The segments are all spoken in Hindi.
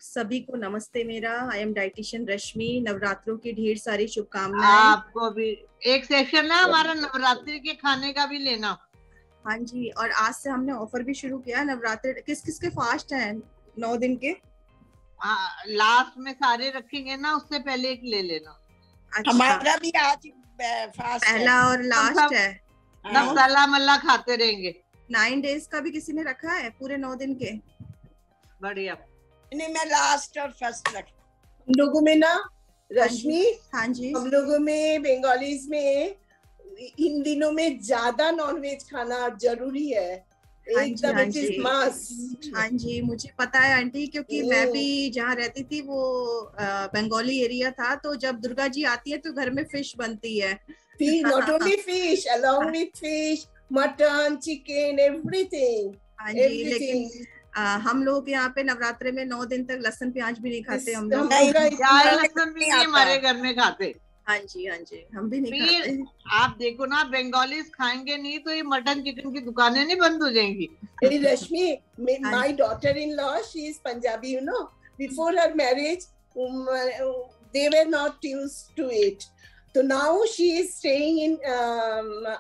सभी को नमस्ते मेरा। आई एम डाइटिशियन रश्मि। नवरात्रों की ढेर सारी शुभकामनाएं। आपको भी एक सेक्शन है हमारा नवरात्रि के खाने का भी लेना। हाँ जी, और आज से हमने ऑफर भी शुरू किया। नवरात्रि किस किस के फास्ट हैं? 9 दिन के। लास्ट में सारे रखेंगे ना, उससे पहले एक ले लेना। अच्छा, हमारा भी आज फास्ट पहला है और लास्ट है। सब तला मल्ला खाते रहेंगे। 9 डेज का भी किसी ने रखा है? पूरे 9 दिन के? बढ़िया। नहीं, मैं लास्ट और फर्स्ट रख। हम लोगों में ना रश्मि, हाँ जी, हम लोगों में बंगालीज में इन दिनों में ज्यादा नॉनवेज खाना जरूरी है। एकदम इट इज मस्ट। हाँ जी, मुझे पता है आंटी, क्योंकि मैं भी जहाँ रहती थी वो बंगाली एरिया था। तो जब दुर्गा जी आती है तो घर में फिश बनती है। Fish, not only fish, along with fish, mutton, chicken, everything. हाँ जी, लेकिन हम लोग यहाँ पे नवरात्रे में 9 दिन तक लहसुन प्याज भी नहीं खाते हम लोग। लहसुन भी नहीं हमारे घर में खाते। हाँ जी, हम भी नहीं खाते। आप देखो ना, बंगालीज खाएंगे नहीं तो ये मटन चिकन की दुकानें नहीं बंद हो जाएंगी। रश्मि, my daughter-in-law, she is Punjabi, you know. Before her marriage, they were not used to it. So now she is staying in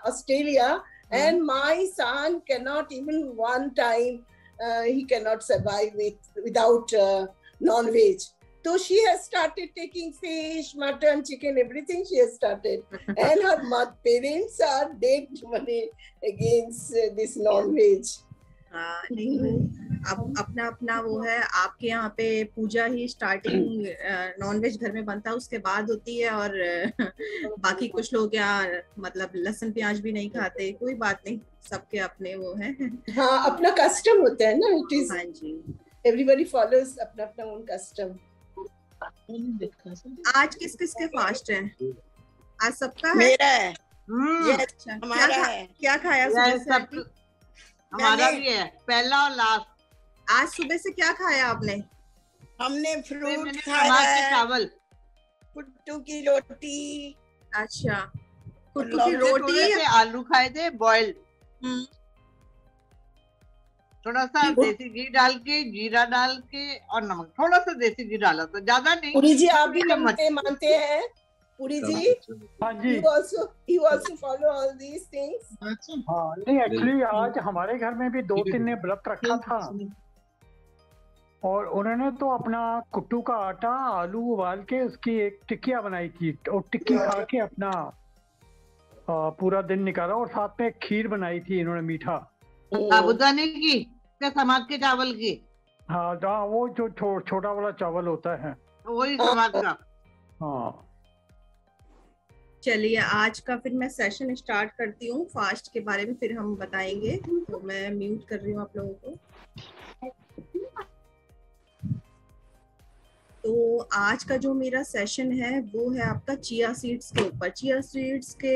Australia, and my son cannot even one time. He cannot survive without non-veg. So she has started taking fish, mutton, chicken, everything she has started. And her parents are dead against this non-veg. नहीं, अब अपना अपना वो है। आपके यहाँ पे पूजा ही स्टार्टिंग नॉनवेज घर में बनता है, उसके बाद होती है। और बाकी कुछ लोग यहाँ मतलब लहसुन प्याज भी नहीं खाते। कोई बात नहीं, सबके अपने वो है। हाँ, अपना कस्टम होता है ना। इट इज, हाँ जी, एवरीबॉडी फॉलोज अपना अपना ओन कस्टम। आज किस किस के फास्ट है? आज सबका है? मेरा है। ये अच्छा, हमारा है। क्या खाया सुबह से? हमारा भी है, पहला और लास्ट। आज सुबह से क्या खाया आपने? हमने फ्रूट खाया है, चावल, कुट्टू की रोटी। अच्छा, कुट्टू की रोटी, आलू खाए थे बॉइल्ड। थोड़ा सा देसी घी डाल के, जीरा डाल के और नमक। थोड़ा सा देसी घी डाला तो ज्यादा नहीं। पुरी जी, आप भी मानते हैं? पुरी जी, हाँ जी, you also follow all these things? हाँ, नहीं एक्चुअली आज हमारे घर में भी 2-3 ने व्रत रखा था, और उन्होंने तो अपना कुट्टू का आटा, आलू उबाल के उसकी एक टिक्किया बनाई थी, और टिक्की खा के अपना पूरा दिन निकाला। और साथ में खीर बनाई थी इन्होंने, मीठा। साबूदाने की, समाज के चावल की। हाँ, वो जो छोटा वाला चावल होता है, वही समाज का। हाँ, चलिए आज का फिर मैं सेशन स्टार्ट करती हूँ। फास्ट के बारे में फिर हम बताएंगे। तो मैं म्यूट कर रही हूँ आप लोगों को। तो आज का जो मेरा सेशन है वो है आपका चिया सीड्स के ऊपर। चिया सीड्स के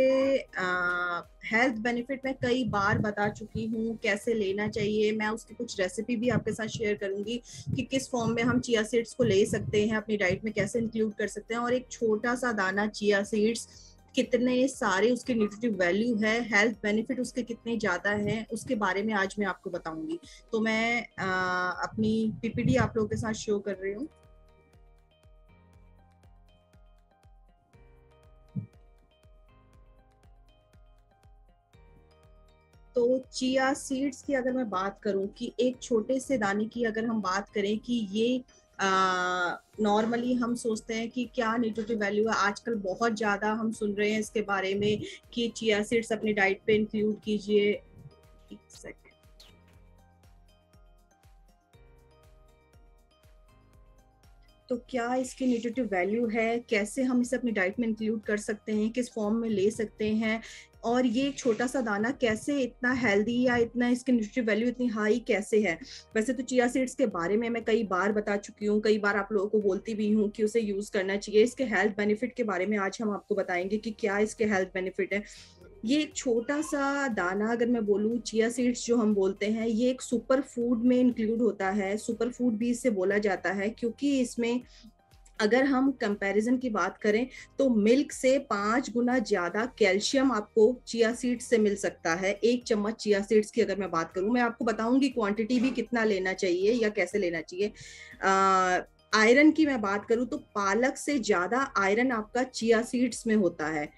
हेल्थ बेनिफिट मैं कई बार बता चुकी हूँ, कैसे लेना चाहिए। मैं उसकी कुछ रेसिपी भी आपके साथ शेयर करूंगी कि किस फॉर्म में हम चिया सीड्स को ले सकते हैं, अपनी डाइट में कैसे इंक्लूड कर सकते हैं। और एक छोटा सा दाना चिया सीड्स कितने सारे उसके न्यूट्रिटिव वैल्यू है, हेल्थ बेनिफिट उसके कितने ज्यादा हैं, उसके बारे में आज मैं आपको बताऊंगी। तो मैं अपनी पीपीटी आप लोगों के साथ शो कर रही हूँ। तो चिया सीड्स की अगर मैं बात करूं कि एक छोटे से दाने की अगर हम बात करें कि ये नॉर्मली हम सोचते हैं कि क्या न्यूट्रिटिव वैल्यू है। आजकल बहुत ज्यादा हम सुन रहे हैं इसके बारे में कि चिया सीड्स अपनी डाइट पे इंक्लूड कीजिए। एक सेकंड, तो क्या इसकी न्यूट्रिटिव वैल्यू है, कैसे हम इसे अपनी डाइट में इंक्लूड कर सकते हैं, किस फॉर्म में ले सकते हैं, और ये एक छोटा सा दाना कैसे इतना हेल्दी या इतना इसकी न्यूट्रिटिव वैल्यू इतनी हाई कैसे है। वैसे तो चिया सीड्स के बारे में मैं कई बार बता चुकी हूँ, कई बार आप लोगों को बोलती भी हूँ कि उसे यूज करना चाहिए। इसके हेल्थ बेनिफिट के बारे में आज हम आपको बताएंगे कि क्या इसके हेल्थ बेनिफिट है। ये एक छोटा सा दाना अगर मैं बोलूँ, चिया सीड्स जो हम बोलते हैं, ये एक सुपर फूड में इंक्लूड होता है। सुपर फूड भी इसे बोला जाता है क्योंकि इसमें अगर हम कंपैरिजन की बात करें तो मिल्क से 5 गुना ज्यादा कैल्शियम आपको चिया सीड्स से मिल सकता है। 1 चम्मच चिया सीड्स की अगर मैं बात करूं, मैं आपको बताऊंगी क्वांटिटी भी कितना लेना चाहिए या कैसे लेना चाहिए। आयरन की मैं बात करूं तो पालक से ज्यादा आयरन आपका चिया सीड्स में होता है।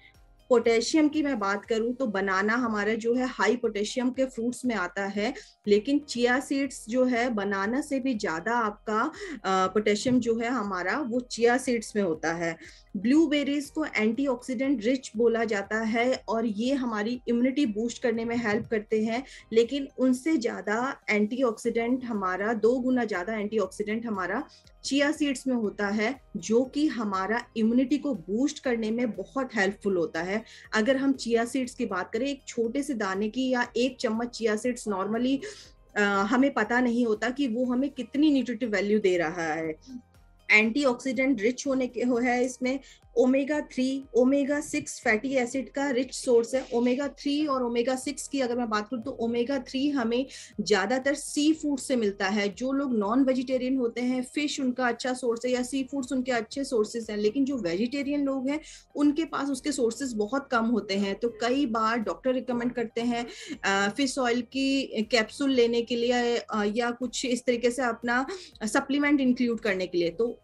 पोटेशियम की मैं बात करूं तो बनाना हमारा जो है हाई पोटेशियम के फ्रूट्स में आता है, लेकिन चिया सीड्स जो है बनाना से भी ज्यादा आपका पोटेशियम जो है हमारा वो चिया सीड्स में होता है। ब्लूबेरीज को एंटीऑक्सीडेंट रिच बोला जाता है और ये हमारी इम्यूनिटी बूस्ट करने में हेल्प करते हैं, लेकिन उनसे ज्यादा एंटीऑक्सीडेंट हमारा 2 गुना ज्यादा एंटीऑक्सीडेंट हमारा चिया सीड्स में होता है, जो कि हमारा इम्यूनिटी को बूस्ट करने में बहुत हेल्पफुल होता है। अगर हम चिया सीड्स की बात करें, एक छोटे से दाने की या 1 चम्मच चिया सीड्स नॉर्मली हमें पता नहीं होता कि वो हमें कितनी न्यूट्रिटिव वैल्यू दे रहा है। एंटीऑक्सीडेंट रिच होने के है इसमें ओमेगा 3 ओमेगा 6 फैटी एसिड का रिच सोर्स है। ओमेगा 3 और ओमेगा 6 की अगर मैं बात करूं तो ओमेगा 3 हमें ज्यादातर सी फूड से मिलता है। जो लोग नॉन वेजिटेरियन होते हैं, फिश उनका अच्छा सोर्स है या सी फूड्स उनके अच्छे सोर्सेज हैं, लेकिन जो वेजिटेरियन लोग हैं उनके पास उसके सोर्सेज बहुत कम होते हैं। तो कई बार डॉक्टर रिकमेंड करते हैं फिश ऑयल की कैप्सूल लेने के लिए या कुछ इस तरीके से अपना सप्लीमेंट इंक्लूड करने के लिए। तो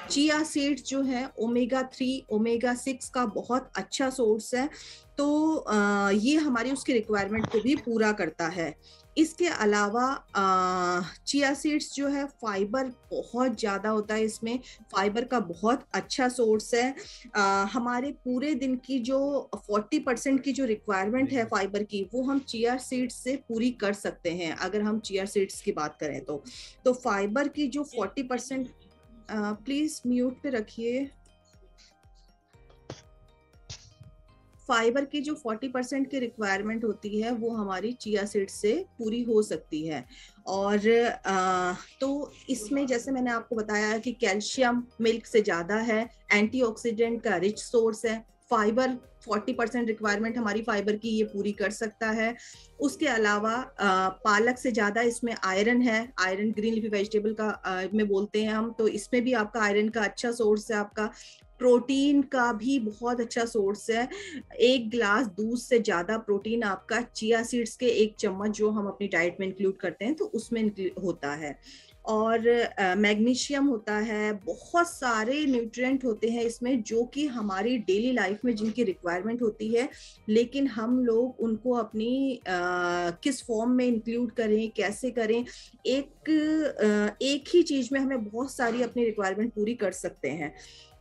चिया सीड्स जो है ओमेगा 3 ओमेगा 6 का बहुत अच्छा सोर्स है, तो ये हमारी उसकी रिक्वायरमेंट को भी पूरा करता है। इसके अलावा चिया सीड्स जो है फाइबर बहुत ज्यादा होता है, इसमें फाइबर का बहुत अच्छा सोर्स है। हमारे पूरे दिन की जो 40% की जो रिक्वायरमेंट है फाइबर की, वो हम चिया सीड्स से पूरी कर सकते हैं अगर हम चिया सीड्स की बात करें तो फाइबर की जो 40% प्लीज म्यूट पे रखिए। फाइबर की जो 40% की रिक्वायरमेंट होती है वो हमारी चिया सीड्स से पूरी हो सकती है। और तो इसमें जैसे मैंने आपको बताया कि कैल्शियम मिल्क से ज्यादा है, एंटीऑक्सीडेंट का रिच सोर्स है, फाइबर 40% रिक्वायरमेंट हमारी फाइबर की ये पूरी कर सकता है। उसके अलावा पालक से ज्यादा इसमें आयरन है। आयरन ग्रीन लीफी वेजिटेबल का में बोलते हैं हम, तो इसमें भी आपका आयरन का अच्छा सोर्स है। आपका प्रोटीन का भी बहुत अच्छा सोर्स है। 1 गिलास दूध से ज्यादा प्रोटीन आपका चिया सीड्स के 1 चम्मच जो हम अपनी डाइट में इंक्लूड करते हैं तो उसमें होता है। और मैग्नीशियम होता है, बहुत सारे न्यूट्रिएंट होते हैं इसमें जो कि हमारी डेली लाइफ में जिनकी रिक्वायरमेंट होती है, लेकिन हम लोग उनको अपनी किस फॉर्म में इंक्लूड करें, कैसे करें। एक ही चीज में हमें बहुत सारी अपनी रिक्वायरमेंट पूरी कर सकते हैं।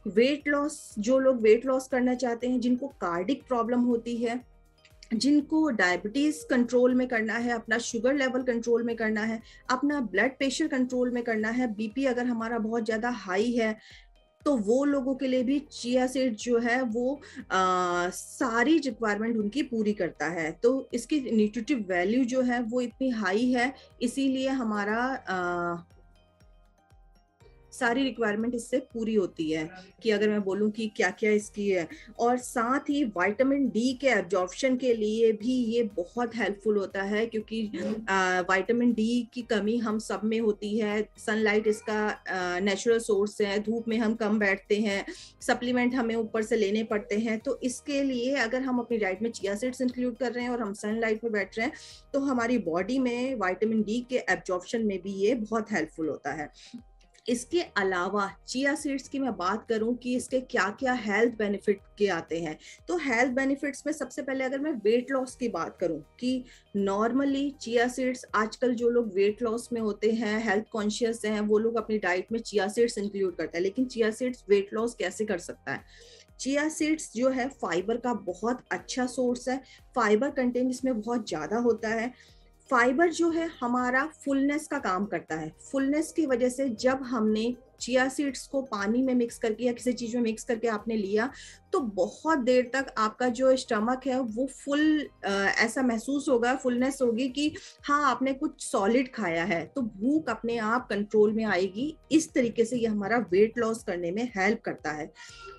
वेट लॉस, जो लोग वेट लॉस करना चाहते हैं, जिनको कार्डिक प्रॉब्लम होती है, जिनको डायबिटीज कंट्रोल में करना है, अपना शुगर लेवल कंट्रोल में करना है, अपना ब्लड प्रेशर कंट्रोल में करना है, बीपी अगर हमारा बहुत ज्यादा हाई है, तो वो लोगों के लिए भी चिया सीड जो है वो सारी रिक्वायरमेंट उनकी पूरी करता है। तो इसकी न्यूट्रिटिव वैल्यू जो है वो इतनी हाई है, इसीलिए हमारा सारी रिक्वायरमेंट इससे पूरी होती है कि अगर मैं बोलूं कि क्या क्या इसकी है। और साथ ही विटामिन डी के एब्जॉर्प्शन के लिए भी ये बहुत हेल्पफुल होता है, क्योंकि विटामिन डी की कमी हम सब में होती है। सनलाइट इसका नेचुरल सोर्स है, धूप में हम कम बैठते हैं, सप्लीमेंट हमें ऊपर से लेने पड़ते हैं। तो इसके लिए अगर हम अपनी डाइट में चिया सीड्स इंक्लूड कर रहे हैं और हम सनलाइट में बैठ रहे हैं, तो हमारी बॉडी में विटामिन डी के एब्जॉर्प्शन में भी ये बहुत हेल्पफुल होता है। इसके अलावा चिया सीड्स की मैं बात करूं कि इसके क्या क्या हेल्थ बेनिफिट के आते हैं, तो हेल्थ बेनिफिट्स में सबसे पहले अगर मैं वेट लॉस की बात करूं कि नॉर्मली चिया सीड्स, आजकल जो लोग वेट लॉस में होते हैं, हेल्थ कॉन्शियस हैं, वो लोग अपनी डाइट में चिया सीड्स इंक्लूड करते हैं। लेकिन चिया सीड्स वेट लॉस कैसे कर सकता है? चिया सीड्स जो है फाइबर का बहुत अच्छा सोर्स है, फाइबर कंटेंट इसमें बहुत ज्यादा होता है। फाइबर जो है हमारा फुलनेस का काम करता है। फुलनेस की वजह से जब हमने चिया सीड्स को पानी में मिक्स करके या किसी चीज में मिक्स करके आपने लिया, तो बहुत देर तक आपका जो स्टमक है वो फुल ऐसा महसूस होगा, फुलनेस होगी कि हाँ आपने कुछ सॉलिड खाया है, तो भूख अपने आप कंट्रोल में आएगी। इस तरीके से ये हमारा वेट लॉस करने में हेल्प करता है।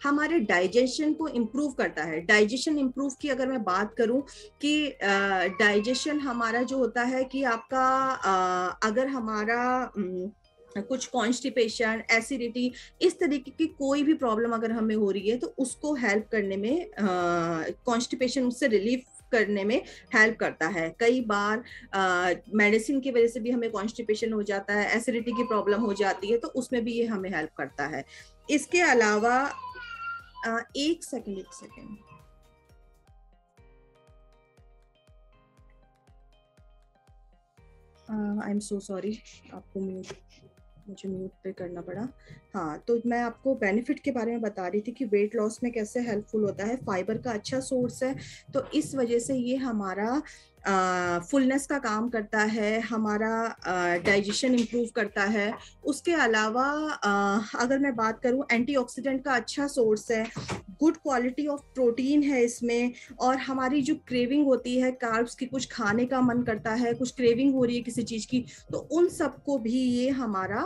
हमारे डाइजेशन को इम्प्रूव करता है। डाइजेशन इम्प्रूव की अगर मैं बात करूं कि डाइजेशन हमारा जो होता है कि आपका अगर हमारा कुछ कॉन्स्टिपेशन, एसिडिटी, इस तरीके की कोई भी प्रॉब्लम अगर हमें हो रही है तो उसको हेल्प करने में, कॉन्स्टिपेशन उससे रिलीफ करने में हेल्प करता है। कई बार मेडिसिन की वजह से भी हमें कॉन्स्टिपेशन हो जाता है, एसिडिटी की प्रॉब्लम हो जाती है, तो उसमें भी ये हमें हेल्प करता है। इसके अलावा एक second I am so sorry, आपको मुझे म्यूट पे करना पड़ा। हाँ, तो मैं आपको बेनिफिट के बारे में बता रही थी कि वेट लॉस में कैसे हेल्पफुल होता है। फाइबर का अच्छा सोर्स है, तो इस वजह से ये हमारा फुलनेस का काम करता है, हमारा डाइजेशन इम्प्रूव करता है। उसके अलावा अगर मैं बात करूं, एंटीऑक्सीडेंट का अच्छा सोर्स है, गुड क्वालिटी ऑफ प्रोटीन है इसमें, और हमारी जो क्रेविंग होती है कार्ब्स की, कुछ खाने का मन करता है, कुछ क्रेविंग हो रही है किसी चीज की, तो उन सबको भी ये हमारा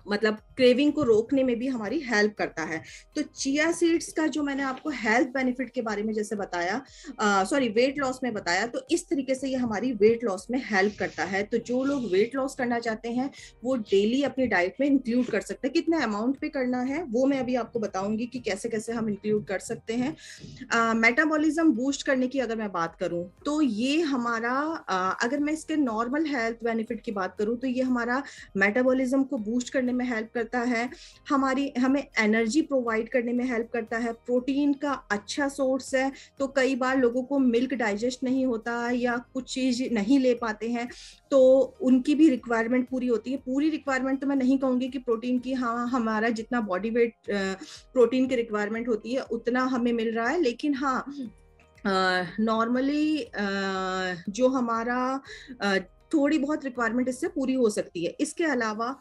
मतलब क्रेविंग को रोकने में भी हमारी हेल्प करता है। तो चिया सीड्स का जो मैंने आपको हेल्थ बेनिफिट के बारे में जैसे बताया, सॉरी वेट लॉस में बताया, तो इस तरीके से ये हमारी वेट लॉस में हेल्प करता है। तो जो लोग वेट लॉस करना चाहते हैं वो डेली अपनी डाइट में इंक्लूड कर सकते हैं। कितने अमाउंट पे करना है वो मैं अभी आपको बताऊंगी कि कैसे कैसे हम इंक्लूड कर सकते हैं। मेटाबॉलिज्म बूस्ट करने की अगर मैं बात करूं तो ये हमारा अगर मैं इसके नॉर्मल हेल्थ बेनिफिट की बात करूं तो ये हमारा मेटाबॉलिज्म को बूस्ट करने में हेल्प करता है, हमें एनर्जी प्रोवाइड करने में हेल्प करता है, प्रोटीन का अच्छा सोर्स है। तो कई बार लोगों को मिल्क डाइजेस्ट नहीं होता या कुछ चीज नहीं ले पाते हैं, तो उनकी भी रिक्वायरमेंट पूरी होती है। पूरी रिक्वायरमेंट तो मैं नहीं कहूंगी कि प्रोटीन की, हाँ हमारा जितना बॉडी वेट प्रोटीन की रिक्वायरमेंट होती है उतना हमें मिल रहा है, लेकिन हाँ नॉर्मली जो हमारा थोड़ी बहुत रिक्वायरमेंट इससे पूरी हो सकती है। इसके अलावा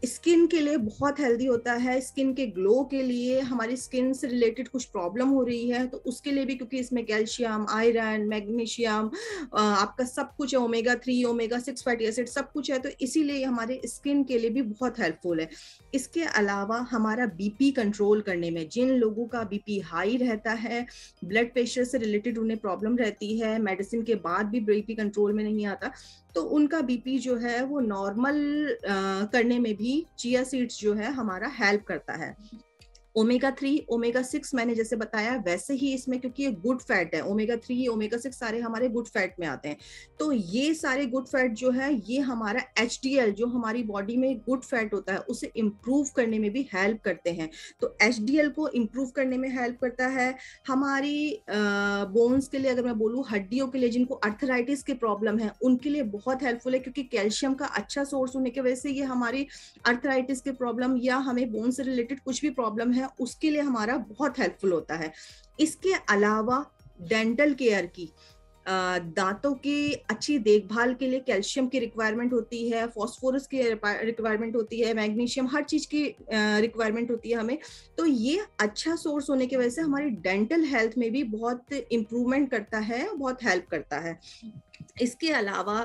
स्किन के लिए बहुत हेल्दी होता है, स्किन के ग्लो के लिए, हमारी स्किन से रिलेटेड कुछ प्रॉब्लम हो रही है तो उसके लिए भी, क्योंकि इसमें कैल्शियम, आयरन, मैग्नीशियम, आपका सब कुछ है, ओमेगा 3 ओमेगा 6 फैटी एसिड सब कुछ है, तो इसीलिए हमारे स्किन के लिए भी बहुत हेल्पफुल है। इसके अलावा हमारा बीपी कंट्रोल करने में, जिन लोगों का बीपी हाई रहता है, ब्लड प्रेशर से रिलेटेड उन्हें प्रॉब्लम रहती है, मेडिसिन के बाद भी बीपी कंट्रोल में नहीं आता, तो उनका बीपी जो है वो नॉर्मल करने में भी चिया सीड्स जो है हमारा हेल्प करता है। ओमेगा 3 ओमेगा 6 मैंने जैसे बताया वैसे ही इसमें, क्योंकि ये गुड फैट है, ओमेगा 3 ओमेगा 6 सारे हमारे गुड फैट में आते हैं, तो ये सारे गुड फैट जो है ये हमारा HDL जो हमारी बॉडी में गुड फैट होता है उसे इम्प्रूव करने में भी हेल्प करते हैं। तो HDL को इम्प्रूव करने में हेल्प करता है। हमारी बोन्स के लिए अगर मैं बोलूँ, हड्डियों के लिए, जिनको अर्थराइटिस की प्रॉब्लम है उनके लिए बहुत हेल्पफुल है, क्योंकि कैल्शियम का अच्छा सोर्स होने की वजह से ये हमारी अर्थराइटिस की प्रॉब्लम या हमें बोन से रिलेटेड कुछ भी प्रॉब्लम है उसके लिए हमारा बहुत हेल्पफुल होता है। इसके अलावा डेंटल केयर की, दांतों की अच्छी देखभाल के लिए कैल्शियम की रिक्वायरमेंट होती है, फास्फोरस की रिक्वायरमेंट होती है, मैग्नीशियम, हर चीज की रिक्वायरमेंट होती है हमें। तो ये अच्छा सोर्स होने की वजह से हमारी डेंटल हेल्थ में भी बहुत इंप्रूवमेंट करता है, बहुत हेल्प करता है। इसके अलावा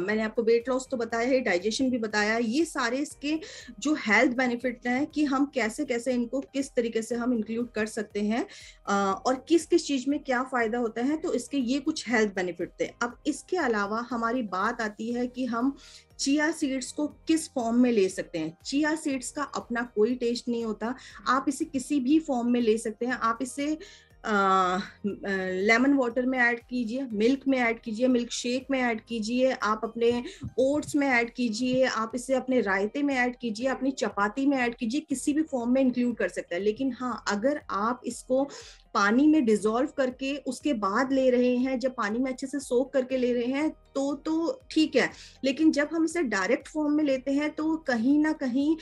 मैंने आपको वेट लॉस तो बताया है, डाइजेशन भी बताया, ये सारे इसके जो हेल्थ बेनिफिट हैं कि हम कैसे कैसे इनको किस तरीके से हम इंक्लूड कर सकते हैं और किस किस चीज में क्या फायदा होता है, तो इसके ये कुछ हेल्थ बेनिफिट थे। अब इसके अलावा हमारी बात आती है कि हम चिया सीड्स को किस फॉर्म में ले सकते हैं। चिया सीड्स का अपना कोई टेस्ट नहीं होता, आप इसे किसी भी फॉर्म में ले सकते हैं। आप इसे लेमन वाटर में ऐड कीजिए, मिल्क में ऐड कीजिए, मिल्क शेक में ऐड कीजिए, आप अपने ओट्स में ऐड कीजिए, आप इसे अपने रायते में ऐड कीजिए, अपनी चपाती में ऐड कीजिए, किसी भी फॉर्म में इंक्लूड कर सकते हैं। लेकिन हाँ, अगर आप इसको पानी में डिसॉल्व करके उसके बाद ले रहे हैं, जब पानी में अच्छे से सोक करके ले रहे हैं तो ठीक है, लेकिन जब हम इसे डायरेक्ट फॉर्म में लेते हैं तो कहीं ना कहीं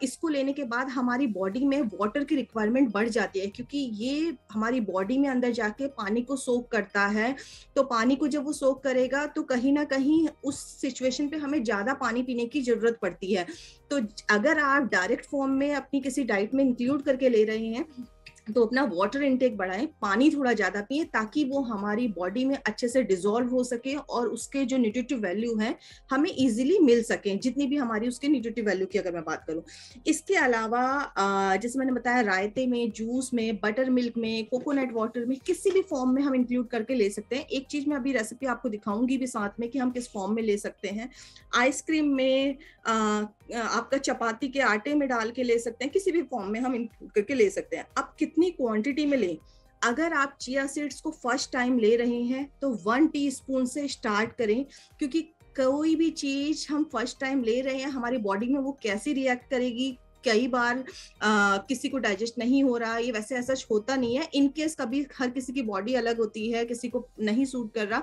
इसको लेने के बाद हमारी बॉडी में वाटर की रिक्वायरमेंट बढ़ जाती है, क्योंकि ये हमारी बॉडी में अंदर जाके पानी को सोक करता है। तो पानी को जब वो सोक करेगा तो कहीं ना कहीं उस सिचुएशन पे हमें ज्यादा पानी पीने की जरूरत पड़ती है। तो अगर आप डायरेक्ट फॉर्म में अपनी किसी डाइट में इंक्लूड करके ले रहे हैं तो अपना वाटर इनटेक बढ़ाएं, पानी थोड़ा ज्यादा पिए, ताकि वो हमारी बॉडी में अच्छे से डिसॉल्व हो सके और उसके जो न्यूट्रिटिव वैल्यू है हमें इजीली मिल सके, जितनी भी हमारी उसके न्यूट्रिटिव वैल्यू की अगर मैं बात करूं। इसके अलावा जैसे मैंने बताया, रायते में, जूस में, बटर मिल्क में, कोकोनट वाटर में, किसी भी फॉर्म में हम इंक्लूड करके ले सकते हैं। एक चीज मैं अभी रेसिपी आपको दिखाऊंगी भी साथ में कि हम किस फॉर्म में ले सकते हैं। आइसक्रीम में, आपका चपाती के आटे में डाल के ले सकते हैं, किसी भी फॉर्म में हम इंक्लूड करके ले सकते हैं। अब कितनी क्वांटिटी में लें, अगर आप चिया सीड्स को फर्स्ट टाइम ले रहे हैं तो 1 टीस्पून से स्टार्ट करें, क्योंकि कोई भी चीज हम फर्स्ट टाइम ले रहे हैं, हमारी बॉडी में वो कैसी रिएक्ट करेगी, कई बार किसी को डाइजेस्ट नहीं हो रहा, ये वैसे ऐसा होता नहीं है। इनकेस कभी हर किसी की बॉडी अलग होती है, किसी को नहीं सूट कर रहा,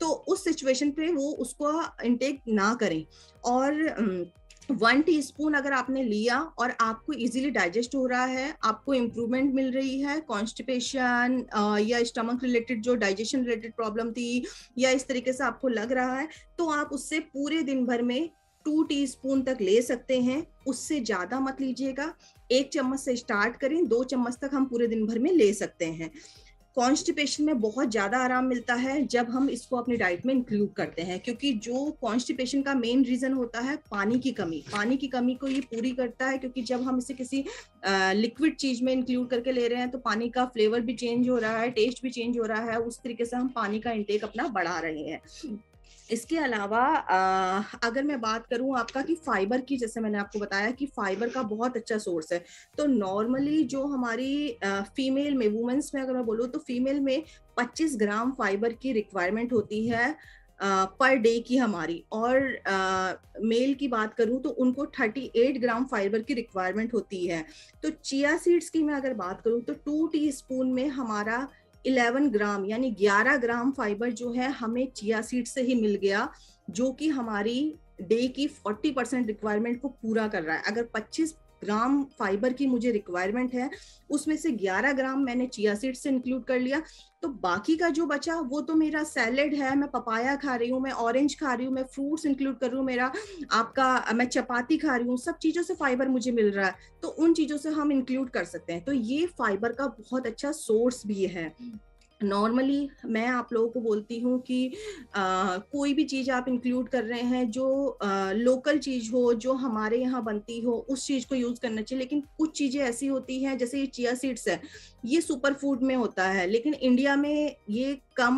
तो उस सिचुएशन पे वो उसको इनटेक ना करें। और 1 टीस्पून अगर आपने लिया और आपको इजीली डाइजेस्ट हो रहा है, आपको इम्प्रूवमेंट मिल रही है, कॉन्स्टिपेशन या स्टमक रिलेटेड जो डाइजेशन रिलेटेड प्रॉब्लम थी या इस तरीके से आपको लग रहा है, तो आप उससे पूरे दिन भर में 2 टीस्पून तक ले सकते हैं। उससे ज्यादा मत लीजिएगा, 1 चम्मच से स्टार्ट करें, 2 चम्मच तक हम पूरे दिन भर में ले सकते हैं। कॉन्स्टिपेशन में बहुत ज्यादा आराम मिलता है जब हम इसको अपनी डाइट में इंक्लूड करते हैं, क्योंकि जो कॉन्स्टिपेशन का मेन रीजन होता है पानी की कमी को ये पूरी करता है। क्योंकि जब हम इसे किसी लिक्विड चीज में इंक्लूड करके ले रहे हैं तो पानी का फ्लेवर भी चेंज हो रहा है, टेस्ट भी चेंज हो रहा है, उस तरीके से हम पानी का इंटेक अपना बढ़ा रहे हैं। इसके अलावा अगर मैं बात करूं आपका कि फाइबर की, जैसे मैंने आपको बताया कि फाइबर का बहुत अच्छा सोर्स है। तो नॉर्मली जो हमारी फीमेल में, वुमेन्स में अगर मैं बोलूं तो फीमेल में 25 ग्राम फाइबर की रिक्वायरमेंट होती है पर डे की हमारी, और मेल की बात करूं तो उनको 38 ग्राम फाइबर की रिक्वायरमेंट होती है। तो चिया सीड्स की मैं अगर बात करूं तो 2 टीस्पून में हमारा 11 ग्राम यानी 11 ग्राम फाइबर जो है हमें चिया सीड से ही मिल गया, जो कि हमारी डे की 40% रिक्वायरमेंट को पूरा कर रहा है। अगर 25 ग्राम फाइबर की मुझे रिक्वायरमेंट है, उसमें से 11 ग्राम मैंने चिया सीड से इंक्लूड कर लिया, तो बाकी का जो बचा वो तो मेरा सैलेड है, मैं पपाया खा रही हूँ, मैं ऑरेंज खा रही हूँ, मैं फ्रूट्स इंक्लूड कर रही हूँ, मेरा आपका मैं चपाती खा रही हूँ, सब चीजों से फाइबर मुझे मिल रहा है, तो उन चीजों से हम इंक्लूड कर सकते हैं। तो ये फाइबर का बहुत अच्छा सोर्स भी है। नॉर्मली मैं आप लोगों को बोलती हूँ कि कोई भी चीज आप इंक्लूड कर रहे हैं जो लोकल चीज हो, जो हमारे यहाँ बनती हो, उस चीज को यूज करना चाहिए। लेकिन कुछ चीजें ऐसी होती हैं, जैसे ये चिया सीड्स है, ये सुपर फूड में होता है, लेकिन इंडिया में ये कम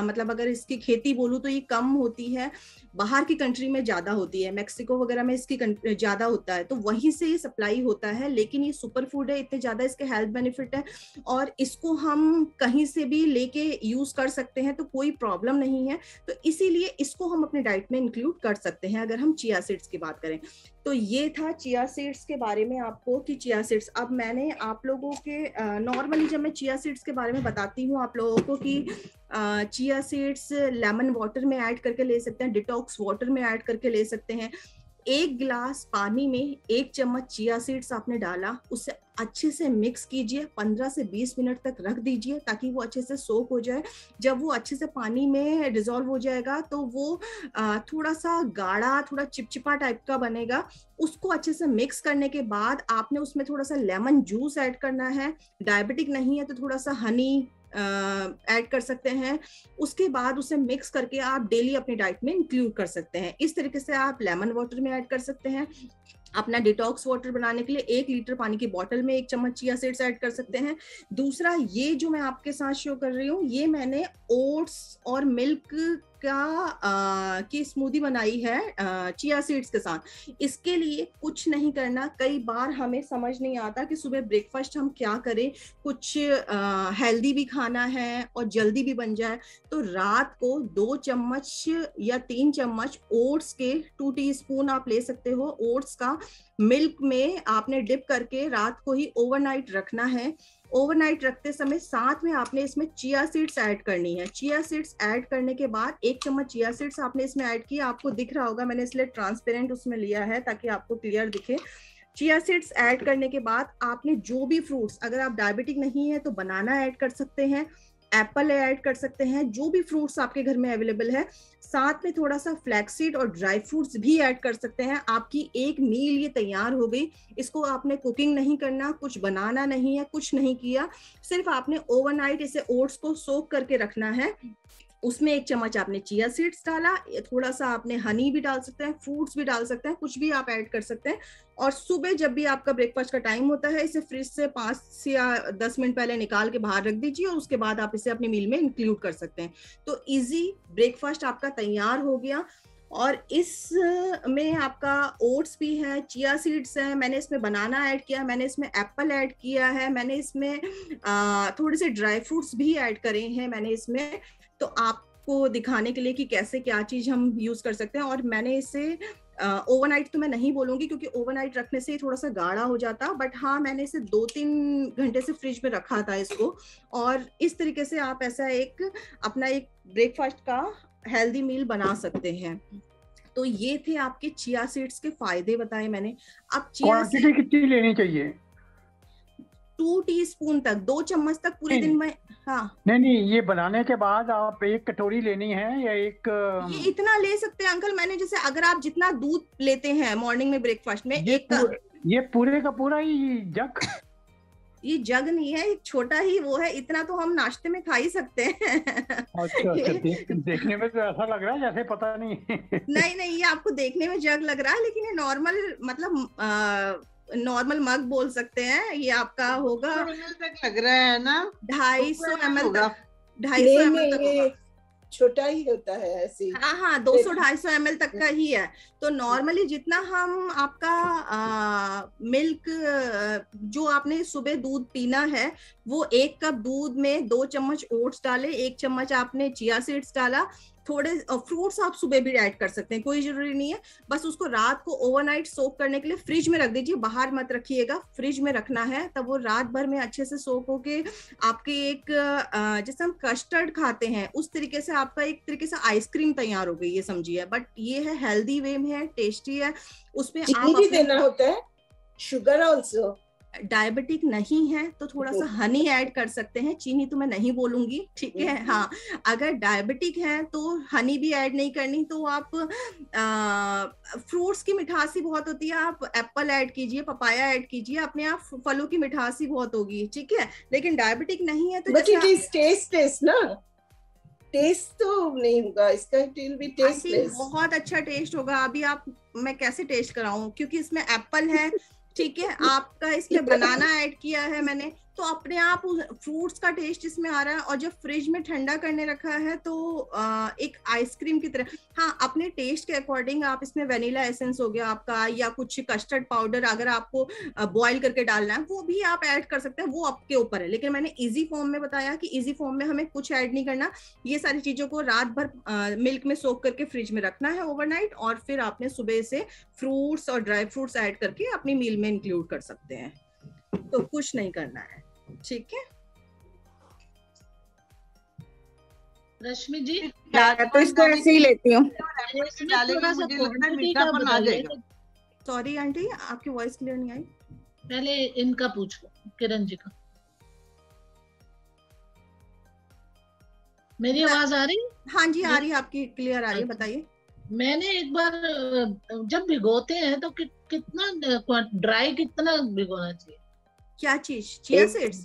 मतलब अगर इसकी खेती बोलूँ तो ये कम होती है, बाहर की कंट्री में ज्यादा होती है, मैक्सिको वगैरह में इसकी ज्यादा होता है, तो वहीं से ये सप्लाई होता है। लेकिन ये सुपर फूड है, इतने ज्यादा इसके हेल्थ बेनिफिट है और इसको हम कहीं से भी लेके यूज कर सकते हैं, तो कोई प्रॉब्लम नहीं है। तो इसीलिए इसको हम अपने डाइट में इंक्लूड कर सकते हैं अगर हम चिया सीड्स की बात करें। तो ये था चिया सीड्स के बारे में आपको कि चिया सीड्स, अब मैंने आप लोगों के नॉर्मली जब मैं चिया सीड्स के बारे में बताती हूँ आप लोगों को कि चिया सीड्स लेमन वाटर में ऐड करके ले सकते हैं, डिटॉक्स वाटर में ऐड करके ले सकते हैं। 1 गिलास पानी में 1 चम्मच चिया सीड्स आपने डाला, उसे अच्छे से मिक्स कीजिए, 15 से 20 मिनट तक रख दीजिए ताकि वो अच्छे से सोक हो जाए। जब वो अच्छे से पानी में डिसॉल्व हो जाएगा तो वो थोड़ा सा गाढ़ा, थोड़ा चिपचिपा टाइप का बनेगा। उसको अच्छे से मिक्स करने के बाद आपने उसमें थोड़ा सा लेमन जूस ऐड करना है। डायबिटिक नहीं है तो थोड़ा सा हनी ऐड कर सकते हैं। उसके बाद उसे मिक्स करके आप डेली अपनी डाइट में इंक्लूड कर सकते हैं। इस तरीके से आप लेमन वाटर में ऐड कर सकते हैं। अपना डिटॉक्स वाटर बनाने के लिए 1 लीटर पानी की बोतल में 1 चम्मच चिया सीड्स ऐड कर सकते हैं। दूसरा, ये जो मैं आपके साथ शो कर रही हूँ, ये मैंने ओट्स और मिल्क की स्मूदी बनाई है चिया सीड्स के साथ। इसके लिए कुछ नहीं करना। कई बार हमें समझ नहीं आता कि सुबह ब्रेकफास्ट हम क्या करें, कुछ हेल्दी भी खाना है और जल्दी भी बन जाए, तो रात को 2 चम्मच या 3 चम्मच ओट्स के 2 टीस्पून आप ले सकते हो। ओट्स का मिल्क में आपने डिप करके रात को ही ओवरनाइट रखना है। ओवरनाइट रखते समय साथ में आपने इसमें चिया सीड्स ऐड करनी है। चिया सीड्स ऐड करने के बाद 1 चम्मच चिया सीड्स आपने इसमें ऐड किया, आपको दिख रहा होगा, मैंने इसलिए ट्रांसपेरेंट उसमें लिया है ताकि आपको क्लियर दिखे। चिया सीड्स ऐड करने के बाद आपने जो भी फ्रूट्स, अगर आप डायबिटिक नहीं है तो बनाना ऐड कर सकते हैं, एप्पल ऐड कर सकते हैं, जो भी फ्रूट्स आपके घर में अवेलेबल है। साथ में थोड़ा सा फ्लैक्सीड और ड्राई फ्रूट्स भी ऐड कर सकते हैं। आपकी एक मील ये तैयार हो गई। इसको आपने कुकिंग नहीं करना, कुछ बनाना नहीं है, कुछ नहीं किया, सिर्फ आपने ओवरनाइट इसे ओट्स को सोक करके रखना है। उसमें 1 चम्मच आपने चिया सीड्स डाला, थोड़ा सा आपने हनी भी डाल सकते हैं, फ्रूट्स भी डाल सकते हैं, कुछ भी आप ऐड कर सकते हैं। और सुबह जब भी आपका ब्रेकफास्ट का टाइम होता है, इसे फ्रिज से 5 या 10 मिनट पहले निकाल के बाहर रख दीजिए और उसके बाद आप इसे अपनी मील में इंक्लूड कर सकते हैं। तो इजी ब्रेकफास्ट आपका तैयार हो गया। और इस में आपका ओट्स भी है, चिया सीड्स है, मैंने इसमें बनाना ऐड किया, मैंने इसमें एप्पल ऐड किया है, मैंने इसमें थोड़े से ड्राई फ्रूट्स भी ऐड करे हैं मैंने इसमें, तो आपको दिखाने के लिए कि कैसे क्या चीज हम यूज कर सकते हैं। और मैंने इसे ओवरनाइट तो मैं नहीं बोलूंगी क्योंकि ओवरनाइट रखने से थोड़ा सा गाढ़ा हो जाता, बट हाँ मैंने इसे 2-3 घंटे से फ्रिज में रखा था इसको। और इस तरीके से आप ऐसा एक अपना एक ब्रेकफास्ट का हेल्दी मील बना सकते हैं। तो ये थे आपके चिया सीड्स के फायदे बताए मैंने। अब चिया क्वांटिटी कितनी लेनी चाहिए? 2 टीस्पून तक, 2 चम्मच तक पूरे दिन में। हाँ नहीं, ये बनाने के बाद आप 1 कटोरी लेनी है या एक? ये इतना ले सकते हैं अंकल, मैंने जैसे अगर आप जितना दूध लेते हैं मॉर्निंग में ब्रेकफास्ट में, ये पूरे का पूरा ही जग? ये जग नहीं है, एक छोटा ही वो है, इतना तो हम नाश्ते में खा ही सकते हैं। अच्छा, देखने में तो ऐसा लग रहा है जैसे पता नहीं। नहीं, ये आपको देखने में जग लग रहा है, लेकिन ये नॉर्मल मतलब नॉर्मल मग बोल सकते हैं। ये आपका होगा तक लग रहा है ना, 250 ml तक, 250 ml तक होगा। छोटा ही होता है ऐसे। हाँ 200-250 ml तक का ही है। तो नॉर्मली जितना हम आपका मिल्क जो आपने सुबह दूध पीना है, वो 1 कप दूध में 2 चम्मच ओट्स डाले, 1 चम्मच आपने चिया सीड्स डाला, थोड़े फ्रूट्स आप सुबह भी ऐड कर सकते हैं, कोई जरूरी नहीं है। बस उसको रात को ओवरनाइट सोक करने के लिए फ्रिज में रख दीजिए, बाहर मत रखिएगा, फ्रिज में रखना है, तब वो रात भर में अच्छे से सोक होके आपके एक जैसे हम कस्टर्ड खाते हैं उस तरीके से आपका एक तरीके से आइसक्रीम तैयार हो गई, ये समझिए। बट ये है हेल्दी वे में है, टेस्टी है। उसमें चीनी भी देना होता है, शुगर ऑल्सो। डायबिटिक नहीं है तो थोड़ा सा हनी ऐड कर सकते हैं, चीनी तो मैं नहीं बोलूंगी, ठीक है। हाँ अगर डायबिटिक है तो हनी भी ऐड नहीं करनी, तो आप फ्रूट्स की मिठासी बहुत होती है, आप एप्पल ऐड कीजिए, पपाया ऐड कीजिए, अपने आप फलों की मिठासी बहुत होगी, ठीक है। लेकिन डायबिटिक नहीं है तो बट इट इज टेस्ट ना, टेस्ट तो नहीं होगा इसका, इट विल बी टेस्टलेस। बहुत अच्छा टेस्ट होगा। अभी आप मैं कैसे टेस्ट कराऊं, क्योंकि इसमें एप्पल है, ठीक है, आपका इसमें बनाना ऐड किया है मैंने, तो अपने आप फ्रूट्स का टेस्ट इसमें आ रहा है। और जब फ्रिज में ठंडा करने रखा है तो एक आइसक्रीम की तरह। हाँ अपने टेस्ट के अकॉर्डिंग आप इसमें वेनिला एसेंस हो गया आपका, या कुछ कस्टर्ड पाउडर अगर आपको बॉईल करके डालना है वो भी आप ऐड कर सकते हैं, वो आपके ऊपर है। लेकिन मैंने इजी फॉर्म में बताया कि इजी फॉर्म में हमें कुछ ऐड नहीं करना, ये सारी चीजों को रात भर मिल्क में सोक करके फ्रिज में रखना है ओवरनाइट, और फिर आपने सुबह से फ्रूट्स और ड्राई फ्रूट्स ऐड करके अपनी मील में इंक्लूड कर सकते हैं। तो कुछ नहीं करना है, ठीक है। रश्मि जी तो इसको ऐसे ही लेती हूँ। सॉरी आंटी आपकी वॉइस क्लियर नहीं आई। पहले इनका पूछो, किरण जी का। मेरी आवाज आ रही? हाँ जी आ रही है, आपकी क्लियर आ रही है, बताइए। मैंने एक बार जब भिगोते हैं तो कितना ड्राई कितना भिगोना चाहिए? क्या चीज? Chia seeds?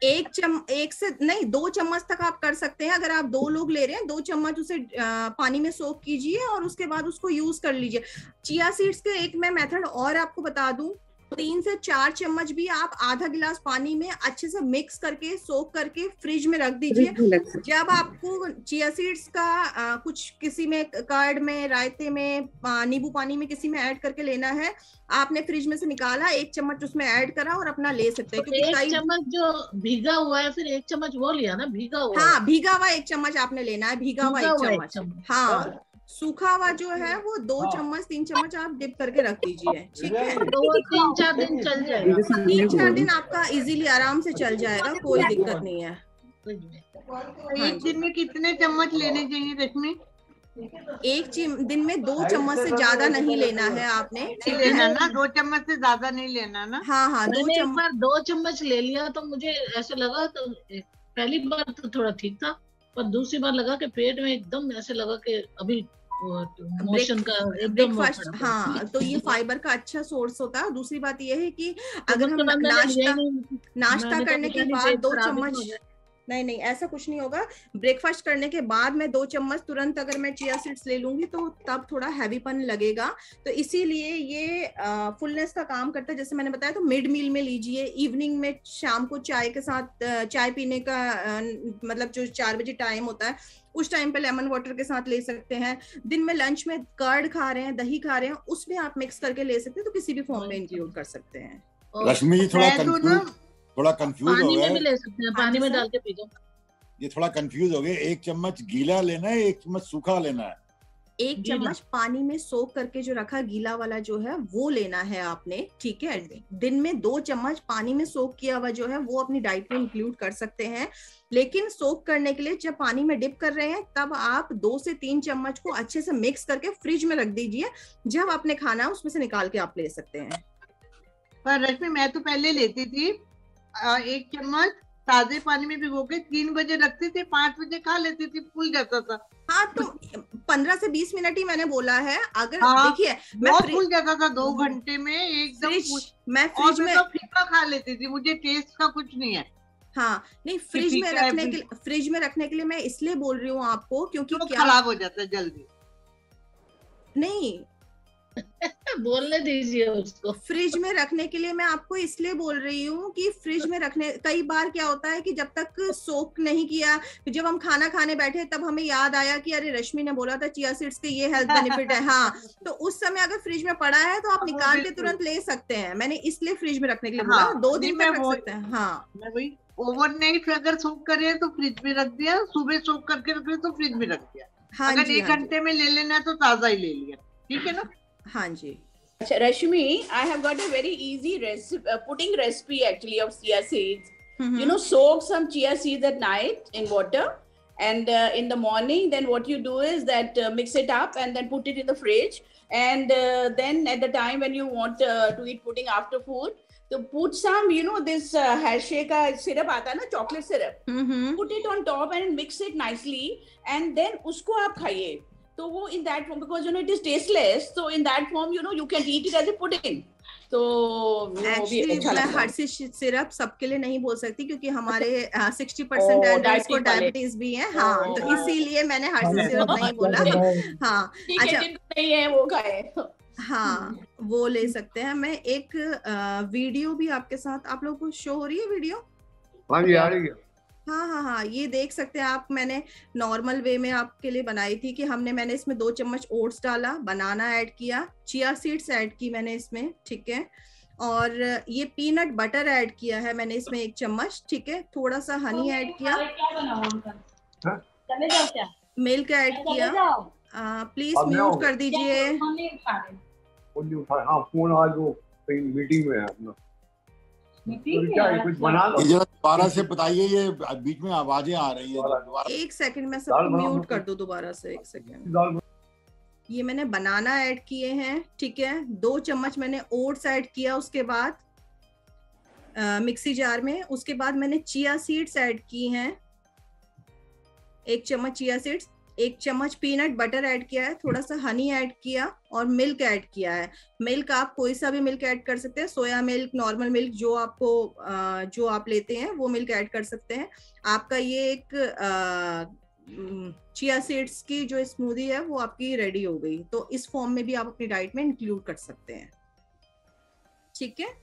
1 से नहीं 2 चम्मच तक आप कर सकते हैं। अगर आप 2 लोग ले रहे हैं, 2 चम्मच उसे पानी में सोक कीजिए और उसके बाद उसको यूज कर लीजिए। चिया सीड्स के एक मैं मेथड और आपको बता दूं, 3 से 4 चम्मच भी आप आधा गिलास पानी में अच्छे से मिक्स करके सोक करके फ्रिज में रख दीजिए। जब आपको चिया सीड्स का कुछ किसी में कर्ड में, रायते में, नींबू पानी में किसी में ऐड करके लेना है, आपने फ्रिज में से निकाला, 1 चम्मच उसमें ऐड करा और अपना ले सकते हैं। क्योंकि 1 चम्मच जो भीगा हुआ है, फिर 1 चम्मच वो लिया ना भीगा हुआ? हाँ भीगा हुआ 1 चम्मच आपने लेना है, भीगा हुआ 1 चम्मच। हाँ सूखा हुआ जो है वो 2 चम्मच 3 चम्मच आप डिप करके रख दीजिए, ठीक है। 2-3-4 दिन चल जाएगा। 3-4 दिन आपका इजीली आराम से चल जाएगा, कोई दिक्कत नहीं है। एक दिन में कितने चम्मच लेने चाहिए रश्मि? एक दिन में 2 चम्मच से ज्यादा नहीं लेना है आपने, ठीक लेना है ना, 2 चम्मच से ज्यादा नहीं लेना ना। हाँ 2 मैंने एक चम्मच। बार 2 चम्मच ले लिया तो मुझे ऐसे लगा, तो पहली बार तो थोड़ा ठीक था, पर दूसरी बार लगा कि पेट में एकदम ऐसे लगा कि अभी मोशन का एकदम ब्रेकफास्ट। हाँ तो ये फाइबर का अच्छा सोर्स होता है। दूसरी बात ये है कि अगर हम नाश्ता करने के बाद 2 चम्मच नहीं नहीं, ऐसा कुछ नहीं होगा। ब्रेकफास्ट करने के बाद मैं 2 चम्मच तुरंत अगर मैं चिया सीड्स ले लूंगी तो तब थोड़ा हैवीपन लगेगा। तो इसीलिए ये फुलनेस का काम करता है। जैसे मैंने बताया, तो मिड मील में लीजिए, इवनिंग में शाम को चाय के साथ चाय पीने का मतलब जो 4 बजे टाइम होता है उस टाइम पे लेमन वाटर के साथ ले सकते हैं। दिन में लंच में कर्ड खा रहे हैं, दही खा रहे हैं, उसमें आप मिक्स करके ले सकते हैं। तो किसी भी फॉर्म में इंक्लूड कर सकते हैं। रश्मि जी थोड़ा कंफ्यूज हो पानी गए। में भी ले सकते हैं, पानी में डाल के पी दो। ये थोड़ा कंफ्यूज हो गए, 1 चम्मच गीला लेना है, 1 चम्मच सूखा लेना है? 1 चम्मच पानी में सोख करके जो रखा गीला वाला जो है वो लेना है आपने, ठीक है। दिन में 2 चम्मच पानी में सोख किया हुआ जो है वो अपनी डाइट में इंक्लूड कर सकते हैं। लेकिन सोख करने के लिए जब पानी में डिप कर रहे हैं तब आप 2 से 3 चम्मच को अच्छे से मिक्स करके फ्रिज में रख दीजिए। जब आपने खाना उसमें से निकाल के आप ले सकते हैं। पर रश्मि, मैं तो पहले लेती थी 1 चम्मच ताजे पानी में भिगो के 3 बजे रखती थी, 5 बजे खा लेती थी, फूल जाता था। हाँ, तो 15 से 20 मिनट ही मैंने बोला है। अगर देखिए मैं फूल जाता था 2 घंटे में एकदम। मैं फ्रिज में तो फीका खा लेती थी, मुझे टेस्ट का कुछ नहीं है। हाँ नहीं, फ्रिज में रखने के लिए मैं इसलिए बोल रही हूँ आपको, क्योंकि तो क्या खराब हो जाता है जल्दी। नहीं बोलने दीजिए उसको। फ्रिज में रखने के लिए मैं आपको इसलिए बोल रही हूँ कि फ्रिज में रखने, कई बार क्या होता है कि जब तक सोक नहीं किया, जब हम खाना खाने बैठे तब हमें याद आया कि अरे रश्मि ने बोला था चिया सीड्स के ये हेल्थ बेनिफिट है। हाँ, तो उस समय अगर फ्रिज में पड़ा है तो आप निकाल के तुरंत ले सकते हैं। मैंने इसलिए फ्रिज में रखने के लिए बोला। 2 दिन तक रख सकते हैं। हाँ, मैं वही ओवरनाइट अगर सोक करे तो फ्रिज में रख दिया, सुबह सोक करके रख तो फ्रिज में रख दिया। हाँ, अगर 1 घंटे में ले लेना है तो ताजा ही ले लिया, ठीक है ना? हाँ जी। Rashmi, I have got a very easy pudding recipe actually of chia seeds. You know, soak some chia seeds at night in water, and in the morning, then what you do is that mix it up and then put it in the fridge. And then at the time when you want to eat pudding after food, so put some, you know, this Hershey ka syrup aata na, chocolate syrup. Put it on top and mix it nicely, and then usko aap khaiye. So in that form, because you know it is tasteless, so in that form, you know, you can eat it as a pudding. तो एक्चुअली मैं हर्शीज सिरप सबके लिए नहीं बोल सकती, क्योंकि हमारे 60% एडल्ट्स को डायबिटीज भी है। हाँ, तो इसीलिए मैंने हर्शीज सिरप नहीं बोला। हाँ, अच्छा, नहीं है वो खाए। हाँ, वो ले सकते हैं। मैं एक वीडियो भी आपके साथ, आप लोगों को शो हो रही है वीडियो? हाँ जी, आ रही है। हाँ, ये देख सकते हैं आप। मैंने नॉर्मल वे में आपके लिए बनाई थी कि मैंने इसमें 2 चम्मच ओट्स डाला, बनाना ऐड किया, चिया सीड्स ऐड की मैंने इसमें, ठीक है, और ये पीनट बटर ऐड किया है मैंने इसमें 1 चम्मच, ठीक है, थोड़ा सा हनी ऐड किया, मिल्क ऐड किया। प्लीज म्यूट कर दीजिए। फोन आज वो मीटिंग में है अपना। दोबारा से बताइए, ये बीच में आवाजें आ रही है। 1 सेकंड में सबको म्यूट कर दो दोबारा से, 1 सेकंड। ये मैंने बनाना ऐड किए हैं, ठीक है, 2 चम्मच मैंने ओट्स ऐड किया उसके बाद मिक्सी जार में। उसके बाद मैंने चिया सीड्स ऐड की हैं, 1 चम्मच चिया सीड्स, 1 चम्मच पीनट बटर ऐड किया है, थोड़ा सा हनी ऐड किया और मिल्क ऐड किया है। मिल्क आप कोई सा भी मिल्क ऐड कर सकते हैं, सोया मिल्क, नॉर्मल मिल्क, जो आप लेते हैं वो मिल्क ऐड कर सकते हैं। आपका ये एक चिया सीड्स की जो स्मूदी है वो आपकी रेडी हो गई। तो इस फॉर्म में भी आप अपनी डाइट में इंक्लूड कर सकते हैं, ठीक है।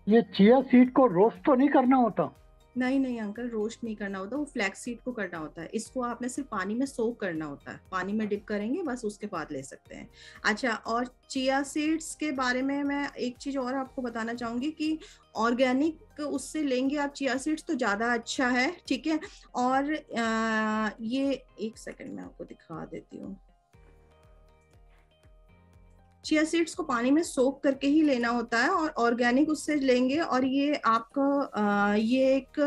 ये चिया सीड को रोस्ट तो नहीं करना होता? नहीं अंकल, रोस्ट नहीं करना होता, वो फ्लैक्स सीड को करना होता है। इसको आपने सिर्फ पानी में सोक करना होता है, पानी में डिप करेंगे बस, उसके बाद ले सकते हैं। अच्छा, और चिया सीड्स के बारे में मैं एक चीज और आपको बताना चाहूंगी कि ऑर्गेनिक उससे लेंगे आप चिया सीड्स तो ज्यादा अच्छा है, ठीक है। और ये 1 सेकंड में आपको दिखा देती हूँ। चिया सीड्स को पानी में सोक करके ही लेना होता है और ऑर्गेनिक उससे लेंगे। और ये आपका ये एक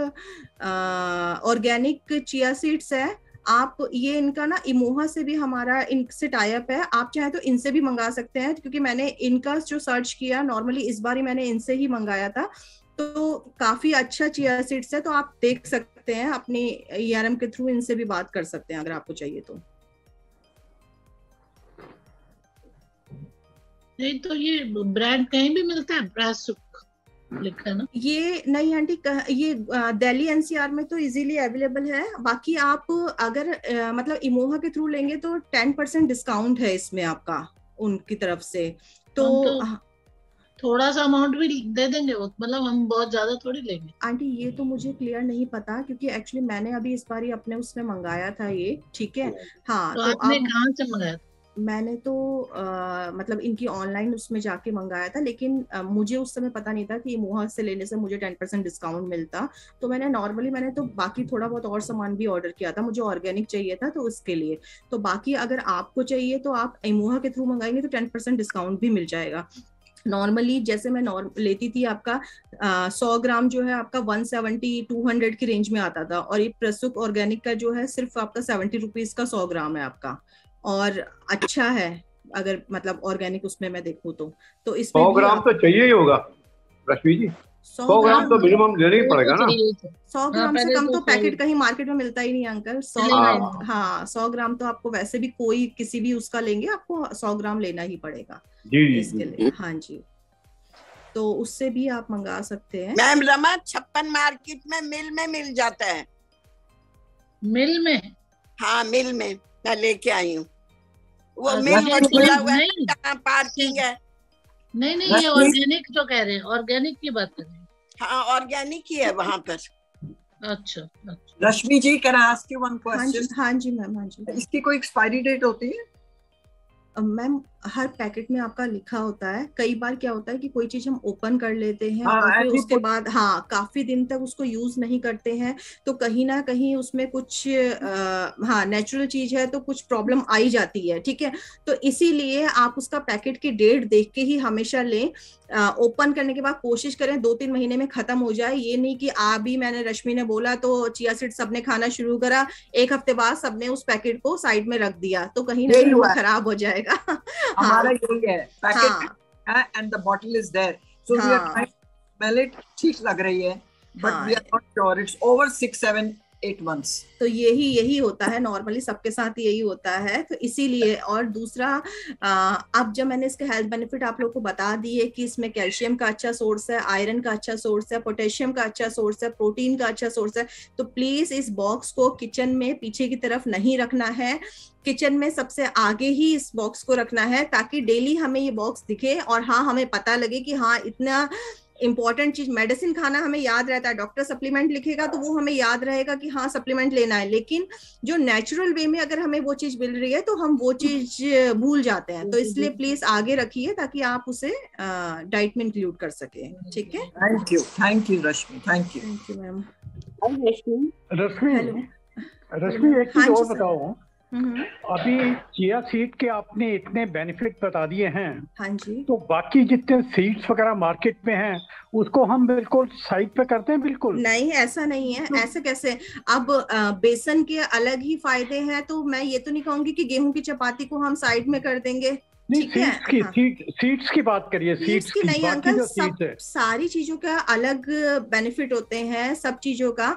ऑर्गेनिक चिया सीड्स है। आप ये इनका ना इमोहा से भी हमारा इनसे टाई अप है, आप चाहे तो इनसे भी मंगा सकते हैं, क्योंकि मैंने इनका जो सर्च किया, नॉर्मली इस बार ही मैंने इनसे ही मंगाया था, तो काफी अच्छा चिया सीड्स है। तो आप देख सकते हैं, अपनी ERM के थ्रू इनसे भी बात कर सकते हैं अगर आपको चाहिए तो। नहीं तो ये ब्रांड कहीं भी मिलता है, ब्रासुक? लिखा है ना? ये नहीं आंटी, ये दिल्ली एनसीआर में तो इजीली अवेलेबल है। बाकी आप अगर मतलब इमोहा के थ्रू लेंगे तो 10% डिस्काउंट है इसमें आपका उनकी तरफ से। तो थोड़ा सा अमाउंट भी दे देंगे वो, मतलब हम बहुत ज्यादा थोड़ी लेंगे। आंटी ये तो मुझे क्लियर नहीं पता, क्योंकि एक्चुअली मैंने अभी इस बार ही अपने उसमें मंगाया था ये, ठीक है। हाँ, तो आपने कहाँ से मंगाया? मैंने तो मतलब इनकी ऑनलाइन उसमें जाके मंगाया था, लेकिन मुझे उस समय पता नहीं था कि मोहा से लेने से मुझे 10% डिस्काउंट मिलता। तो मैंने तो बाकी थोड़ा बहुत और सामान भी ऑर्डर किया था, मुझे ऑर्गेनिक चाहिए था तो उसके लिए। तो बाकी अगर आपको चाहिए तो आप इमोहा के थ्रू मंगाएंगे तो 10% डिस्काउंट भी मिल जाएगा। नॉर्मली जैसे मैं लेती थी आपका 100 ग्राम जो है आपका 170-200 की रेंज में आता था, और ये प्रसुक ऑर्गेनिक का जो है सिर्फ आपका 70 रुपीज का 100 ग्राम है आपका, और अच्छा है अगर मतलब ऑर्गेनिक उसमें मैं देखूँ तो इसमें 100 ग्राम तो चाहिए ही होगा रश्मि जी। 100 ग्राम तो मिनिमम लेना ही पड़ेगा ना। 100 ग्राम से कम तो पैकेट कहीं मार्केट में मिलता ही नहीं अंकल। 100 ग्राम, हाँ 100 ग्राम तो आपको वैसे भी कोई किसी भी उसका लेंगे आपको 100 ग्राम लेना ही पड़ेगा इसके लिए। हाँ जी, तो उससे भी आप मंगा सकते हैं। मैम रमा 56 मार्केट में मिल में मिल जाता है। मिल में? हाँ मिल में मैं लेके आई हूँ। वो मिल खुला हुआ है, कहाँ पार्किंग है। नहीं ये ऑर्गेनिक जो कह रहे हैं, ऑर्गेनिक की बात कर रहे हैं। हाँ ऑर्गेनिक ही है वहाँ पर। अच्छा। Rashmi ji, can I ask you one question? हाँ जी मैम, हाँ जी। इसकी कोई एक्सपायरी डेट होती है? मैम हर पैकेट में आपका लिखा होता है। कई बार क्या होता है कि कोई चीज हम ओपन कर लेते हैं और फिर उसके बाद काफी दिन तक उसको यूज नहीं करते हैं, तो कहीं ना कहीं उसमें कुछ नेचुरल चीज है तो कुछ प्रॉब्लम आई जाती है, ठीक है। तो इसीलिए आप उसका पैकेट की डेट देख के ही हमेशा लें। ओपन करने के बाद कोशिश करें 2-3 महीने में खत्म हो जाए। ये नहीं कि अभी मैंने रश्मि ने बोला तो चिया सीड सबने खाना शुरू करा, 1 हफ्ते बाद सबने उस पैकेट को साइड में रख दिया, तो कहीं ना कहीं वो खराब हो जाएगा। हमारा यही है, packet and the bottle is there, so we are trying to smell it, ठीक लग रही है, but we are not sure it's over 6-7-8 months। तो यही होता है, नॉर्मली सबके साथ यही होता है, तो इसीलिए। और दूसरा, अब जब मैंने इसके हेल्थ बेनिफिट आप लोग को बता दिए कि इसमें कैल्शियम का अच्छा सोर्स है, आयरन का अच्छा सोर्स है, पोटेशियम का अच्छा सोर्स है, प्रोटीन का अच्छा सोर्स है, तो प्लीज इस बॉक्स को किचन में पीछे की तरफ नहीं रखना है, किचन में सबसे आगे ही इस बॉक्स को रखना है, ताकि डेली हमें ये बॉक्स दिखे और हाँ हमें पता लगे कि हाँ इतना इंपॉर्टेंट चीज। मेडिसिन खाना हमें याद रहता है, डॉक्टर सप्लीमेंट लिखेगा तो वो हमें याद रहेगा कि हाँ सप्लीमेंट लेना है, लेकिन जो नेचुरल वे में अगर हमें वो चीज मिल रही है तो हम वो चीज भूल जाते हैं। तो इसलिए प्लीज आगे रखिए ताकि आप उसे डाइट में इंक्लूड कर सके, ठीक है। Thank you Rashmi, thank you ma'am. Rashmi एक चीज और बताओ, अभी चिया सीड के आपने इतने बेनिफिट बता दिए हैं, हाँ जी, तो बाकी जितने सीड्स वगैरह मार्केट में हैं उसको हम बिल्कुल साइड पे करते हैं? बिल्कुल नहीं, ऐसा नहीं है। ऐसे कैसे? अब बेसन के अलग ही फायदे हैं, तो मैं ये तो नहीं कहूंगी कि गेहूं की चपाती को हम साइड में कर देंगे, ठीक है। सीड्स की बात करिए, सीड्स की नहीं अंकल, सारी चीजों का अलग बेनिफिट होते हैं, सब चीजों का।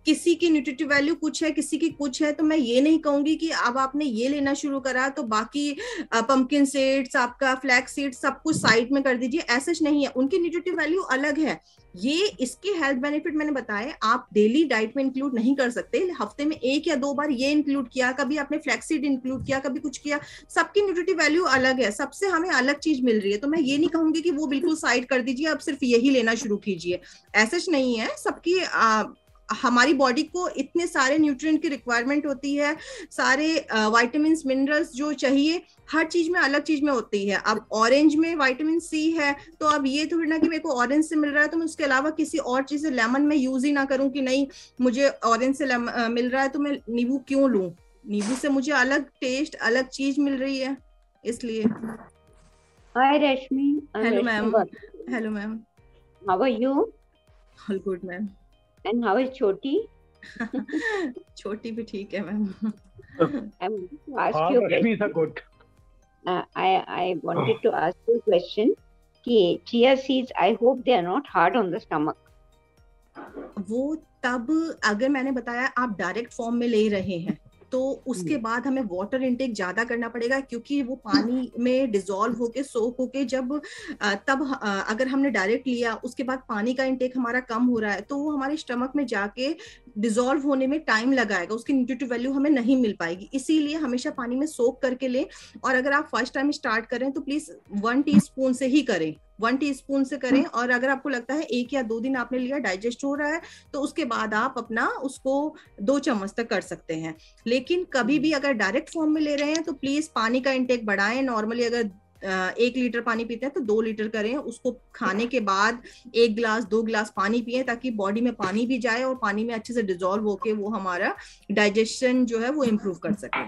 किसी की न्यूट्रिटिव वैल्यू कुछ है, किसी की कुछ है, तो मैं ये नहीं कहूंगी कि अब आपने ये लेना शुरू करा तो बाकी पंपकिन सीड्स, आपका फ्लैक्स सीड्स सब कुछ साइड में कर दीजिए, ऐसा नहीं है। उनकी न्यूट्रिटिव वैल्यू अलग है। ये इसके हेल्थ बेनिफिट मैंने बताए, आप डेली डाइट में इंक्लूड नहीं कर सकते। हफ्ते में 1 या 2 बार ये इंक्लूड किया, कभी आपने फ्लैक्सीड इंक्लूड किया, कभी कुछ किया, सबकी न्यूट्रिटिव वैल्यू अलग है, सबसे हमें अलग चीज मिल रही है। तो मैं ये नहीं कहूंगी कि वो बिल्कुल साइड कर दीजिए, अब सिर्फ यही लेना शुरू कीजिए, ऐसा नहीं है। सबकी हमारी बॉडी को इतने सारे न्यूट्रिएंट की रिक्वायरमेंट होती है, सारे विटामिन्स मिनरल्स जो चाहिए हर चीज में अलग चीज में होती है। अब ऑरेंज में विटामिन सी है, तो अब ये थोड़ी ना कि मेरे को ऑरेंज से मिल रहा है तो मैं उसके अलावा किसी और चीज से, लेमन में यूज ही ना करूं कि नहीं मुझे ऑरेंज से मिल रहा है तो मैं नींबू क्यों लूं। नींबू से मुझे अलग टेस्ट, अलग चीज मिल रही है, इसलिए। Hi Rashmi. Hello ma'am. Hello ma'am, how are you? All good ma'am. And how is Chhoti? Chhoti भी ठीक है ma'am. I'm to ask you a question. Good. I wanted to ask you a question कि chia seeds, I hope they are not hard on the stomach. वो तब अगर मैंने बताया आप डायरेक्ट फॉर्म में ले रहे हैं तो उसके बाद हमें वाटर इनटेक ज्यादा करना पड़ेगा, क्योंकि वो पानी में डिसॉल्व होके सोक होके जब तब अगर हमने डायरेक्ट लिया उसके बाद पानी का इनटेक हमारा कम हो रहा है तो वो हमारे स्टमक में जाके डिसॉल्व होने में टाइम लगाएगा, उसकी न्यूट्रिटिव वैल्यू हमें नहीं मिल पाएगी। इसीलिए हमेशा पानी में सोक करके लें। और अगर आप फर्स्ट टाइम स्टार्ट करें तो प्लीज 1 टीस्पून से ही करें, 1 टीस्पून से करें। और अगर आपको लगता है 1 या 2 दिन आपने लिया डाइजेस्ट हो रहा है तो उसके बाद आप अपना उसको 2 चम्मच तक कर सकते हैं। लेकिन कभी भी अगर डायरेक्ट फॉर्म में ले रहे हैं तो प्लीज पानी का इंटेक बढ़ाएं। नॉर्मली अगर 1 लीटर पानी पीते हैं तो 2 लीटर करें। उसको खाने के बाद 1 गिलास 2 गिलास पानी पिए, ताकि बॉडी में पानी भी जाए और पानी में अच्छे से डिसॉल्व होके वो हमारा डाइजेशन जो है वो इम्प्रूव कर सके।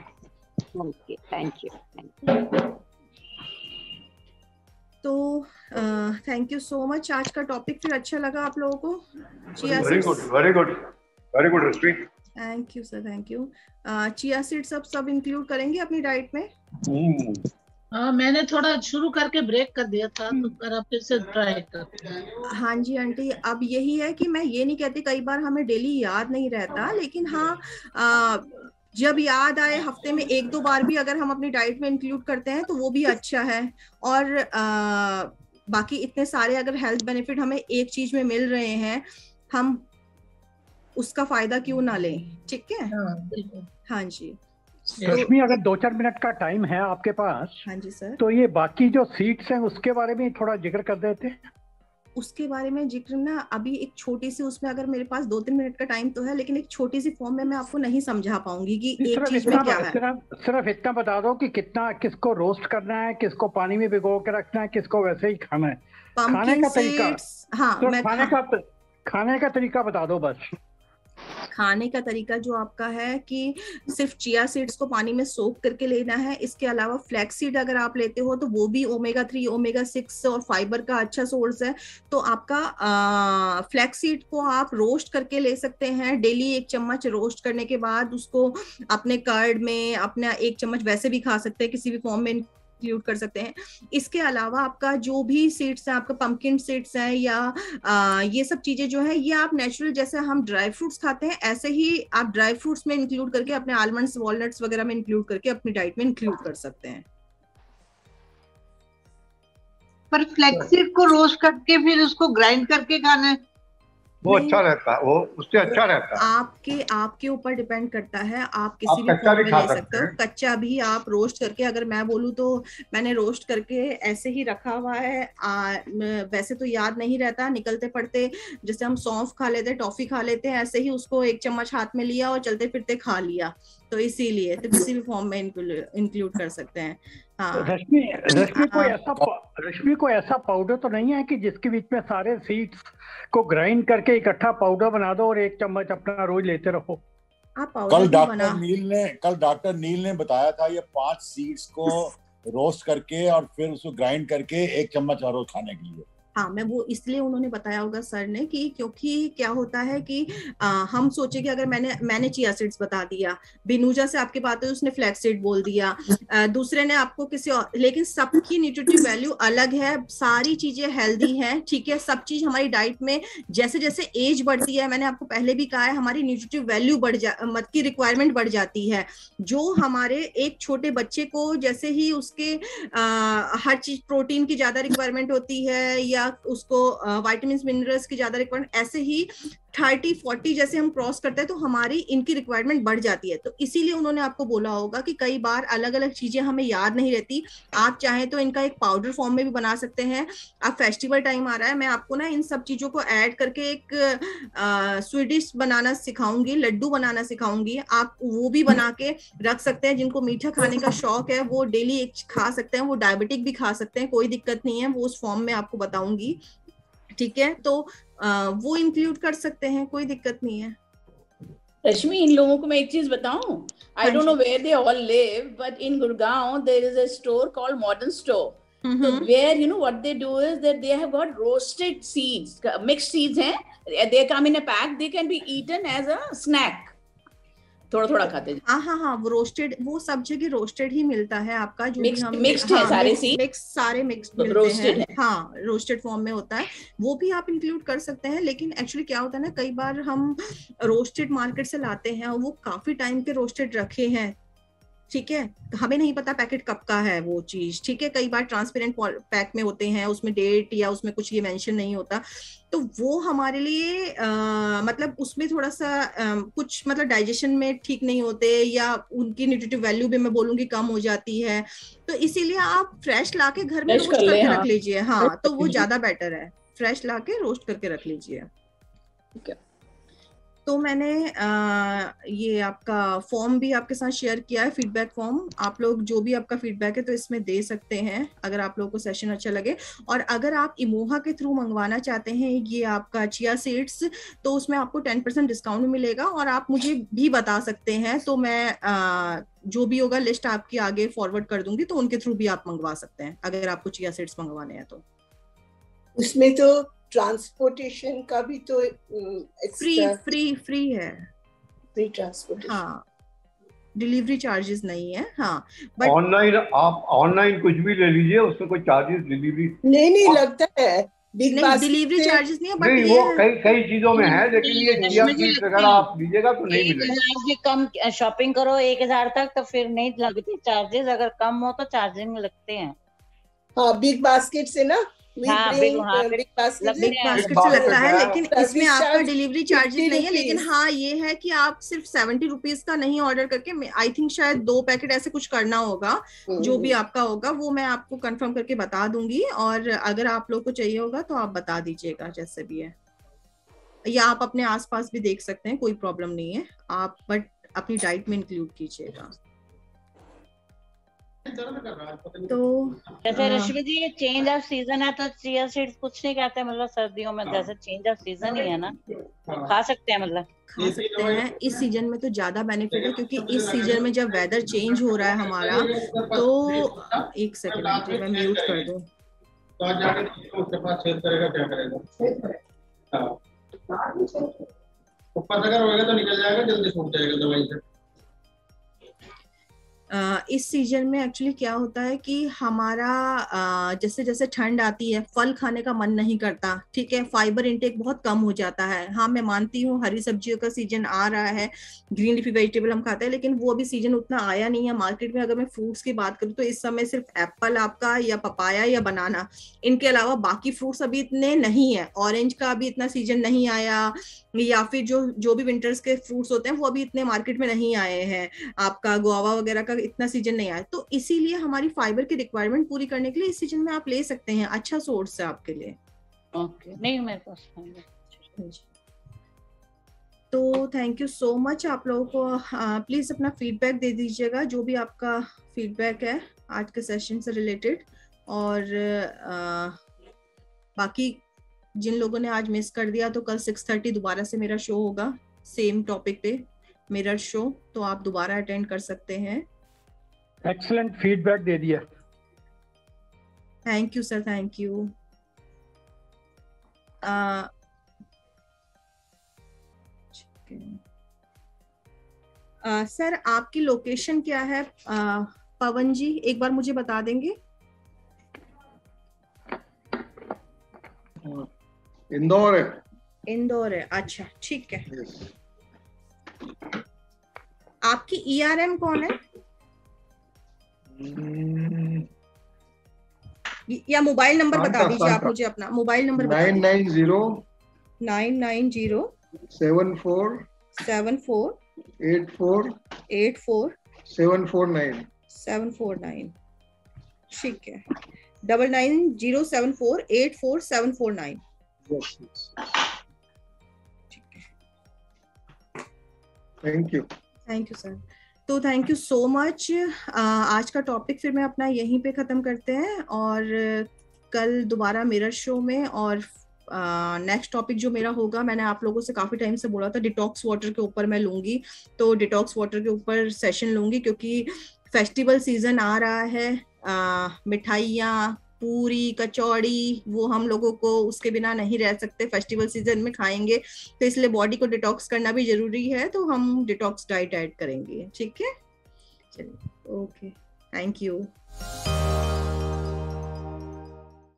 Okay, thank you. तो थैंक यू सो मच। आज का टॉपिक फिर अच्छा लगा आप लोगों को? Very good, very good, very good Rashmi. Thank you sir, thank you. Chia seeds सब इंक्लूड करेंगे अपनी डाइट में? हाँ, मैंने थोड़ा शुरू करके ब्रेक कर दिया था, तो कर आप फिर से ट्राई कर। हाँ जी आंटी, अब यही है कि मैं ये नहीं कहती, कई बार हमें डेली याद नहीं रहता, लेकिन हाँ जब याद आए हफ्ते में 1-2 बार भी अगर हम अपनी डाइट में इंक्लूड करते हैं तो वो भी अच्छा है। और बाकी इतने सारे अगर हेल्थ बेनिफिट हमें एक चीज में मिल रहे हैं, हम उसका फायदा क्यों ना लें? ठीक है। हाँ जी रश्मि, अगर 2-4 मिनट का टाइम है आपके पास? हाँ जी सर। तो ये बाकी जो सीड्स हैं उसके बारे में थोड़ा जिक्र कर देते हैं। उसके बारे में जिक्र ना अभी एक छोटी सी, उसमें अगर मेरे पास 2-3 मिनट का टाइम तो है, लेकिन एक छोटी सी फॉर्म में मैं आपको नहीं समझा पाऊंगी कि एक चीज में क्या है। सिर्फ इतना बता दो कि कितना, किसको रोस्ट करना है, किसको पानी में भिगो के रखना है, किसको वैसे ही खाना है, खाने का तरीका। हाँ, तो खाने का तरीका बता दो बस। खाने का तरीका जो आपका है कि सिर्फ चिया सीड्स को पानी में सोक करके लेना है। इसके अलावा फ्लैक्स सीड अगर आप लेते हो तो वो भी ओमेगा 3, ओमेगा 6 और फाइबर का अच्छा सोर्स है। तो आपका फ्लैक्स सीड को आप रोस्ट करके ले सकते हैं। डेली 1 चम्मच रोस्ट करने के बाद उसको अपने कर्ड में, अपना 1 चम्मच वैसे भी खा सकते हैं, किसी भी फॉर्म में इंक्लूड कर सकते हैं। इसके अलावा आपका जो भी सीड्स है, आपका पंपकिन सीड्स है या ये सब चीजें जो है, ये आप नेचुरल जैसे हम ड्राई फ्रूट्स खाते हैं ऐसे ही आप ड्राई फ्रूट्स में इंक्लूड करके, अपने आलमंड्स वॉलनट्स वगैरह में इंक्लूड करके अपनी डाइट में इंक्लूड कर सकते हैं। पर फ्लैक्सीड को रोस्ट करके फिर उसको ग्राइंड करके खाना है, वो अच्छा रहता है, वो उससे अच्छा रहता है। आपके ऊपर डिपेंड करता है। आप किसी भी फॉर्म में ले सकते हो। कच्चा भी आप रोस्ट करके, अगर मैं बोलूँ तो मैंने रोस्ट करके ऐसे ही रखा हुआ है। वैसे तो याद नहीं रहता, निकलते पड़ते जैसे हम सौंफ खा लेते, टॉफी खा लेते हैं, ऐसे ही उसको 1 चम्मच हाथ में लिया और चलते फिरते खा लिया। तो इसीलिए तो किसी भी फॉर्म में इंक्लूड कर सकते हैं। हाँ। रश्मि को ऐसा पाउडर तो नहीं है कि जिसके बीच में सारे सीड्स को ग्राइंड करके इकट्ठा पाउडर बना दो और 1 चम्मच अपना रोज लेते रहो? कल डॉक्टर नील ने बताया था, ये 5 सीड्स को रोस्ट करके और फिर उसको ग्राइंड करके 1 चम्मच हर रोज खाने के लिए। हाँ, मैं वो इसलिए उन्होंने बताया होगा सर ने कि क्योंकि क्या होता है कि हम सोचे कि अगर मैंने चिया सीड्स बता दिया, बिनूजा से आपकी बात है उसने फ्लैक्स सीड बोल दिया, दूसरे ने आपको किसी और, लेकिन सबकी न्यूट्रिटिव वैल्यू अलग है, सारी चीजें हेल्दी हैं। ठीक है, सब चीज हमारी डाइट में जैसे जैसे एज बढ़ती है, मैंने आपको पहले भी कहा है, हमारी न्यूट्रिटिव वैल्यू मत की रिक्वायरमेंट बढ़ जाती है। जो हमारे एक छोटे बच्चे को जैसे ही उसके हर चीज प्रोटीन की ज्यादा रिक्वायरमेंट होती है या उसको विटामिन मिनरल्स की ज्यादा रिक्वायरमेंट, ऐसे ही 30-40 जैसे हम क्रॉस करते हैं तो हमारी इनकी रिक्वायरमेंट बढ़ जाती है। तो इसीलिए उन्होंने आपको बोला होगा कि कई बार अलग अलग चीजें हमें याद नहीं रहती। आप चाहें तो इनका एक पाउडर फॉर्म में भी बना सकते हैं। अब फेस्टिवल टाइम आ रहा है, मैं आपको ना इन सब चीजों को ऐड करके एक स्वीट डिश बनाना सिखाऊंगी, लड्डू बनाना सिखाऊंगी। आप वो भी बना के रख सकते हैं। जिनको मीठा खाने का शौक है वो डेली एक खा सकते हैं, वो डायबिटिक भी खा सकते हैं, कोई दिक्कत नहीं है। वो उस फॉर्म में आपको बताऊंगी, ठीक है? तो वो इंक्लूड कर सकते हैं, कोई दिक्कत नहीं है। रश्मि, इन लोगों को मैं एक चीज बताऊं, I don't know where they all live, but in Gurgaon there is a store called modern store, so where you know what they do is that they have got roasted seeds, mixed seeds हैं, they come in a pack, they can be eaten as a snack. थोड़ा खाते हैं। हाँ, वो रोस्टेड, वो सब जगह रोस्टेड ही मिलता है आपका, जो भी हम मिक्स्ड है सारे सीड, सारे मिक्स मिलते हैं। हाँ, रोस्टेड फॉर्म में होता है, वो भी आप इंक्लूड कर सकते हैं। लेकिन एक्चुअली क्या होता है ना, कई बार हम रोस्टेड मार्केट से लाते हैं और वो काफी टाइम के रोस्टेड रखे हैं, ठीक है, हमें नहीं पता पैकेट कब का है वो चीज, ठीक है। कई बार ट्रांसपेरेंट पैक में होते हैं, उसमें डेट या उसमें कुछ ये मेंशन नहीं होता, तो वो हमारे लिए मतलब उसमें थोड़ा सा कुछ मतलब डाइजेशन में ठीक नहीं होते, या उनकी न्यूट्रिटिव वैल्यू भी मैं बोलूंगी कम हो जाती है। तो इसीलिए आप फ्रेश लाके घर में रोस्ट करके रख लीजिए। हाँ, तो वो ज्यादा बेटर है, फ्रेश लाके रोस्ट करके रख लीजिए। ठीक है, तो मैंने ये आपका फॉर्म भी आपके साथ शेयर किया है, फीडबैक फॉर्म। आप लोग जो भी आपका फीडबैक है तो इसमें दे सकते हैं, अगर आप लोगों को सेशन अच्छा लगे। और अगर आप इमोहा के थ्रू मंगवाना चाहते हैं ये आपका चिया सीड्स, तो उसमें आपको 10% डिस्काउंट मिलेगा, और आप मुझे भी बता सकते हैं, तो मैं जो भी होगा लिस्ट आपकी आगे फॉरवर्ड कर दूंगी, तो उनके थ्रू भी आप मंगवा सकते हैं अगर आपको चिया सीड्स मंगवाने हैं तो। उसमें तो ट्रांसपोर्टेशन का भी तो फ्री है, फ्री ट्रांसपोर्टेशन। हाँ, डिलीवरी चार्जेस नहीं है। हाँ, बट ऑनलाइन आप ऑनलाइन कुछ भी ले लीजिए, उसमें कोई चार्जेस डिलीवरी नहीं लगता है, डिलीवरी चार्जेस नहीं है, बट नहीं, वो कई चीजों में है, लेकिन ये चिया सीड्स अगर आप लीजिएगा तो नहीं मिलेगा। 1000 से कम शॉपिंग करो 1000 तक तो फिर नहीं लगते चार्जेस, अगर कम हो तो चार्जिंग लगते हैं। हाँ, बिग बास्केट से ना, बिग बास्केट से लगता है, लेकिन इसमें आपका डिलीवरी चार्जेस नहीं है। लेकिन हाँ, ये है कि आप सिर्फ 70 रुपीज का नहीं ऑर्डर करके, आई थिंक शायद 2 पैकेट ऐसे कुछ करना होगा, जो भी आपका होगा वो मैं आपको कंफर्म करके बता दूंगी। और अगर आप लोग को चाहिए होगा तो आप बता दीजिएगा, जैसे भी है, या आप अपने आसपास भी देख सकते हैं, कोई प्रॉब्लम नहीं है, आप बट अपनी डाइट में इंक्लूड कीजिएगा। तो जैसे रश्मि जी, ये चेंज ऑफ सीजन है तो चिया सीड्स कुछ नहीं कहते, मतलब सर्दियों में जैसे चेंज ऑफ सीजन ही है ना, खा सकते हैं, मतलब खा सकते हैं। इस सीजन में तो ज्यादा बेनिफिट है, क्योंकि इस सीजन में जब वेदर चेंज हो रहा है हमारा, तो एक सेकंड मैं म्यूट कर दूं। ऊपर अगर होगा तो निकल जाएगा, जल्दी सूख जाएगा दवाई से। इस सीजन में एक्चुअली क्या होता है कि हमारा जैसे जैसे ठंड आती है, फल खाने का मन नहीं करता, ठीक है, फाइबर इंटेक बहुत कम हो जाता है। हाँ, मैं मानती हूँ हरी सब्जियों का सीजन आ रहा है, ग्रीन लीफी वेजिटेबल हम खाते हैं, लेकिन वो अभी सीजन उतना आया नहीं है मार्केट में। अगर मैं फ्रूट्स की बात करूँ तो इस समय सिर्फ एप्पल आपका, या पपाया या बनाना, इनके अलावा बाकी फ्रूट्स अभी इतने नहीं है। ऑरेंज का अभी इतना सीजन नहीं आया, या फिर जो भी विंटर्स के फ्रूट्स होते हैं वो अभी इतने मार्केट में नहीं आए हैं। आपका गुआवा वगैरह का इतना सीजन नहीं आया, तो इसीलिए हमारी फाइबर की रिक्वायरमेंट पूरी करने के लिए इस सीजन में आप ले सकते हैं, अच्छा सोर्स है आपके लिए। ओके, नहीं मेरे पास तो थैंक यू सो मच आप लोगों को। प्लीज अपना फीडबैक दे दीजिएगा, जो भी आपका फीडबैक है आज के सेशन से रिलेटेड। और बाकी जिन लोगों ने आज मिस कर दिया, तो कल 6:30 दोबारा से मेरा शो होगा, सेम टॉपिक पे मिरर शो, तो आप दोबारा अटेंड कर सकते हैं। एक्सीलेंट फीडबैक दे दिया, thank you sir, thank you. Sir आपकी लोकेशन क्या है पवन जी, एक बार मुझे बता देंगे? इंदौर है। इंदौर है, अच्छा ठीक है। आपकी ERM कौन है, या मोबाइल नंबर बता दीजिए आप मुझे, अपना मोबाइल नंबर 990 74 84 749। ठीक है, 9907484749। Thank you sir. तो थैंक यू सो मच। आज का टॉपिक फिर मैं अपना यहीं पे खत्म करते हैं, और कल दोबारा मिरर शो में। और नेक्स्ट टॉपिक जो मेरा होगा, मैंने आप लोगों से काफी टाइम से बोला था, डिटॉक्स वाटर के ऊपर मैं लूंगी। तो डिटॉक्स वाटर के ऊपर सेशन लूंगी, क्योंकि फेस्टिवल सीजन आ रहा है, मिठाइयाँ, पूरी कचौड़ी, वो हम लोगों को उसके बिना नहीं रह सकते, फेस्टिवल सीजन में खाएंगे, तो इसलिए बॉडी को डिटॉक्स करना भी जरूरी है, तो हम डिटॉक्स डाइट ऐड करेंगे। ठीक है, चलिए, ओके, थैंक यू।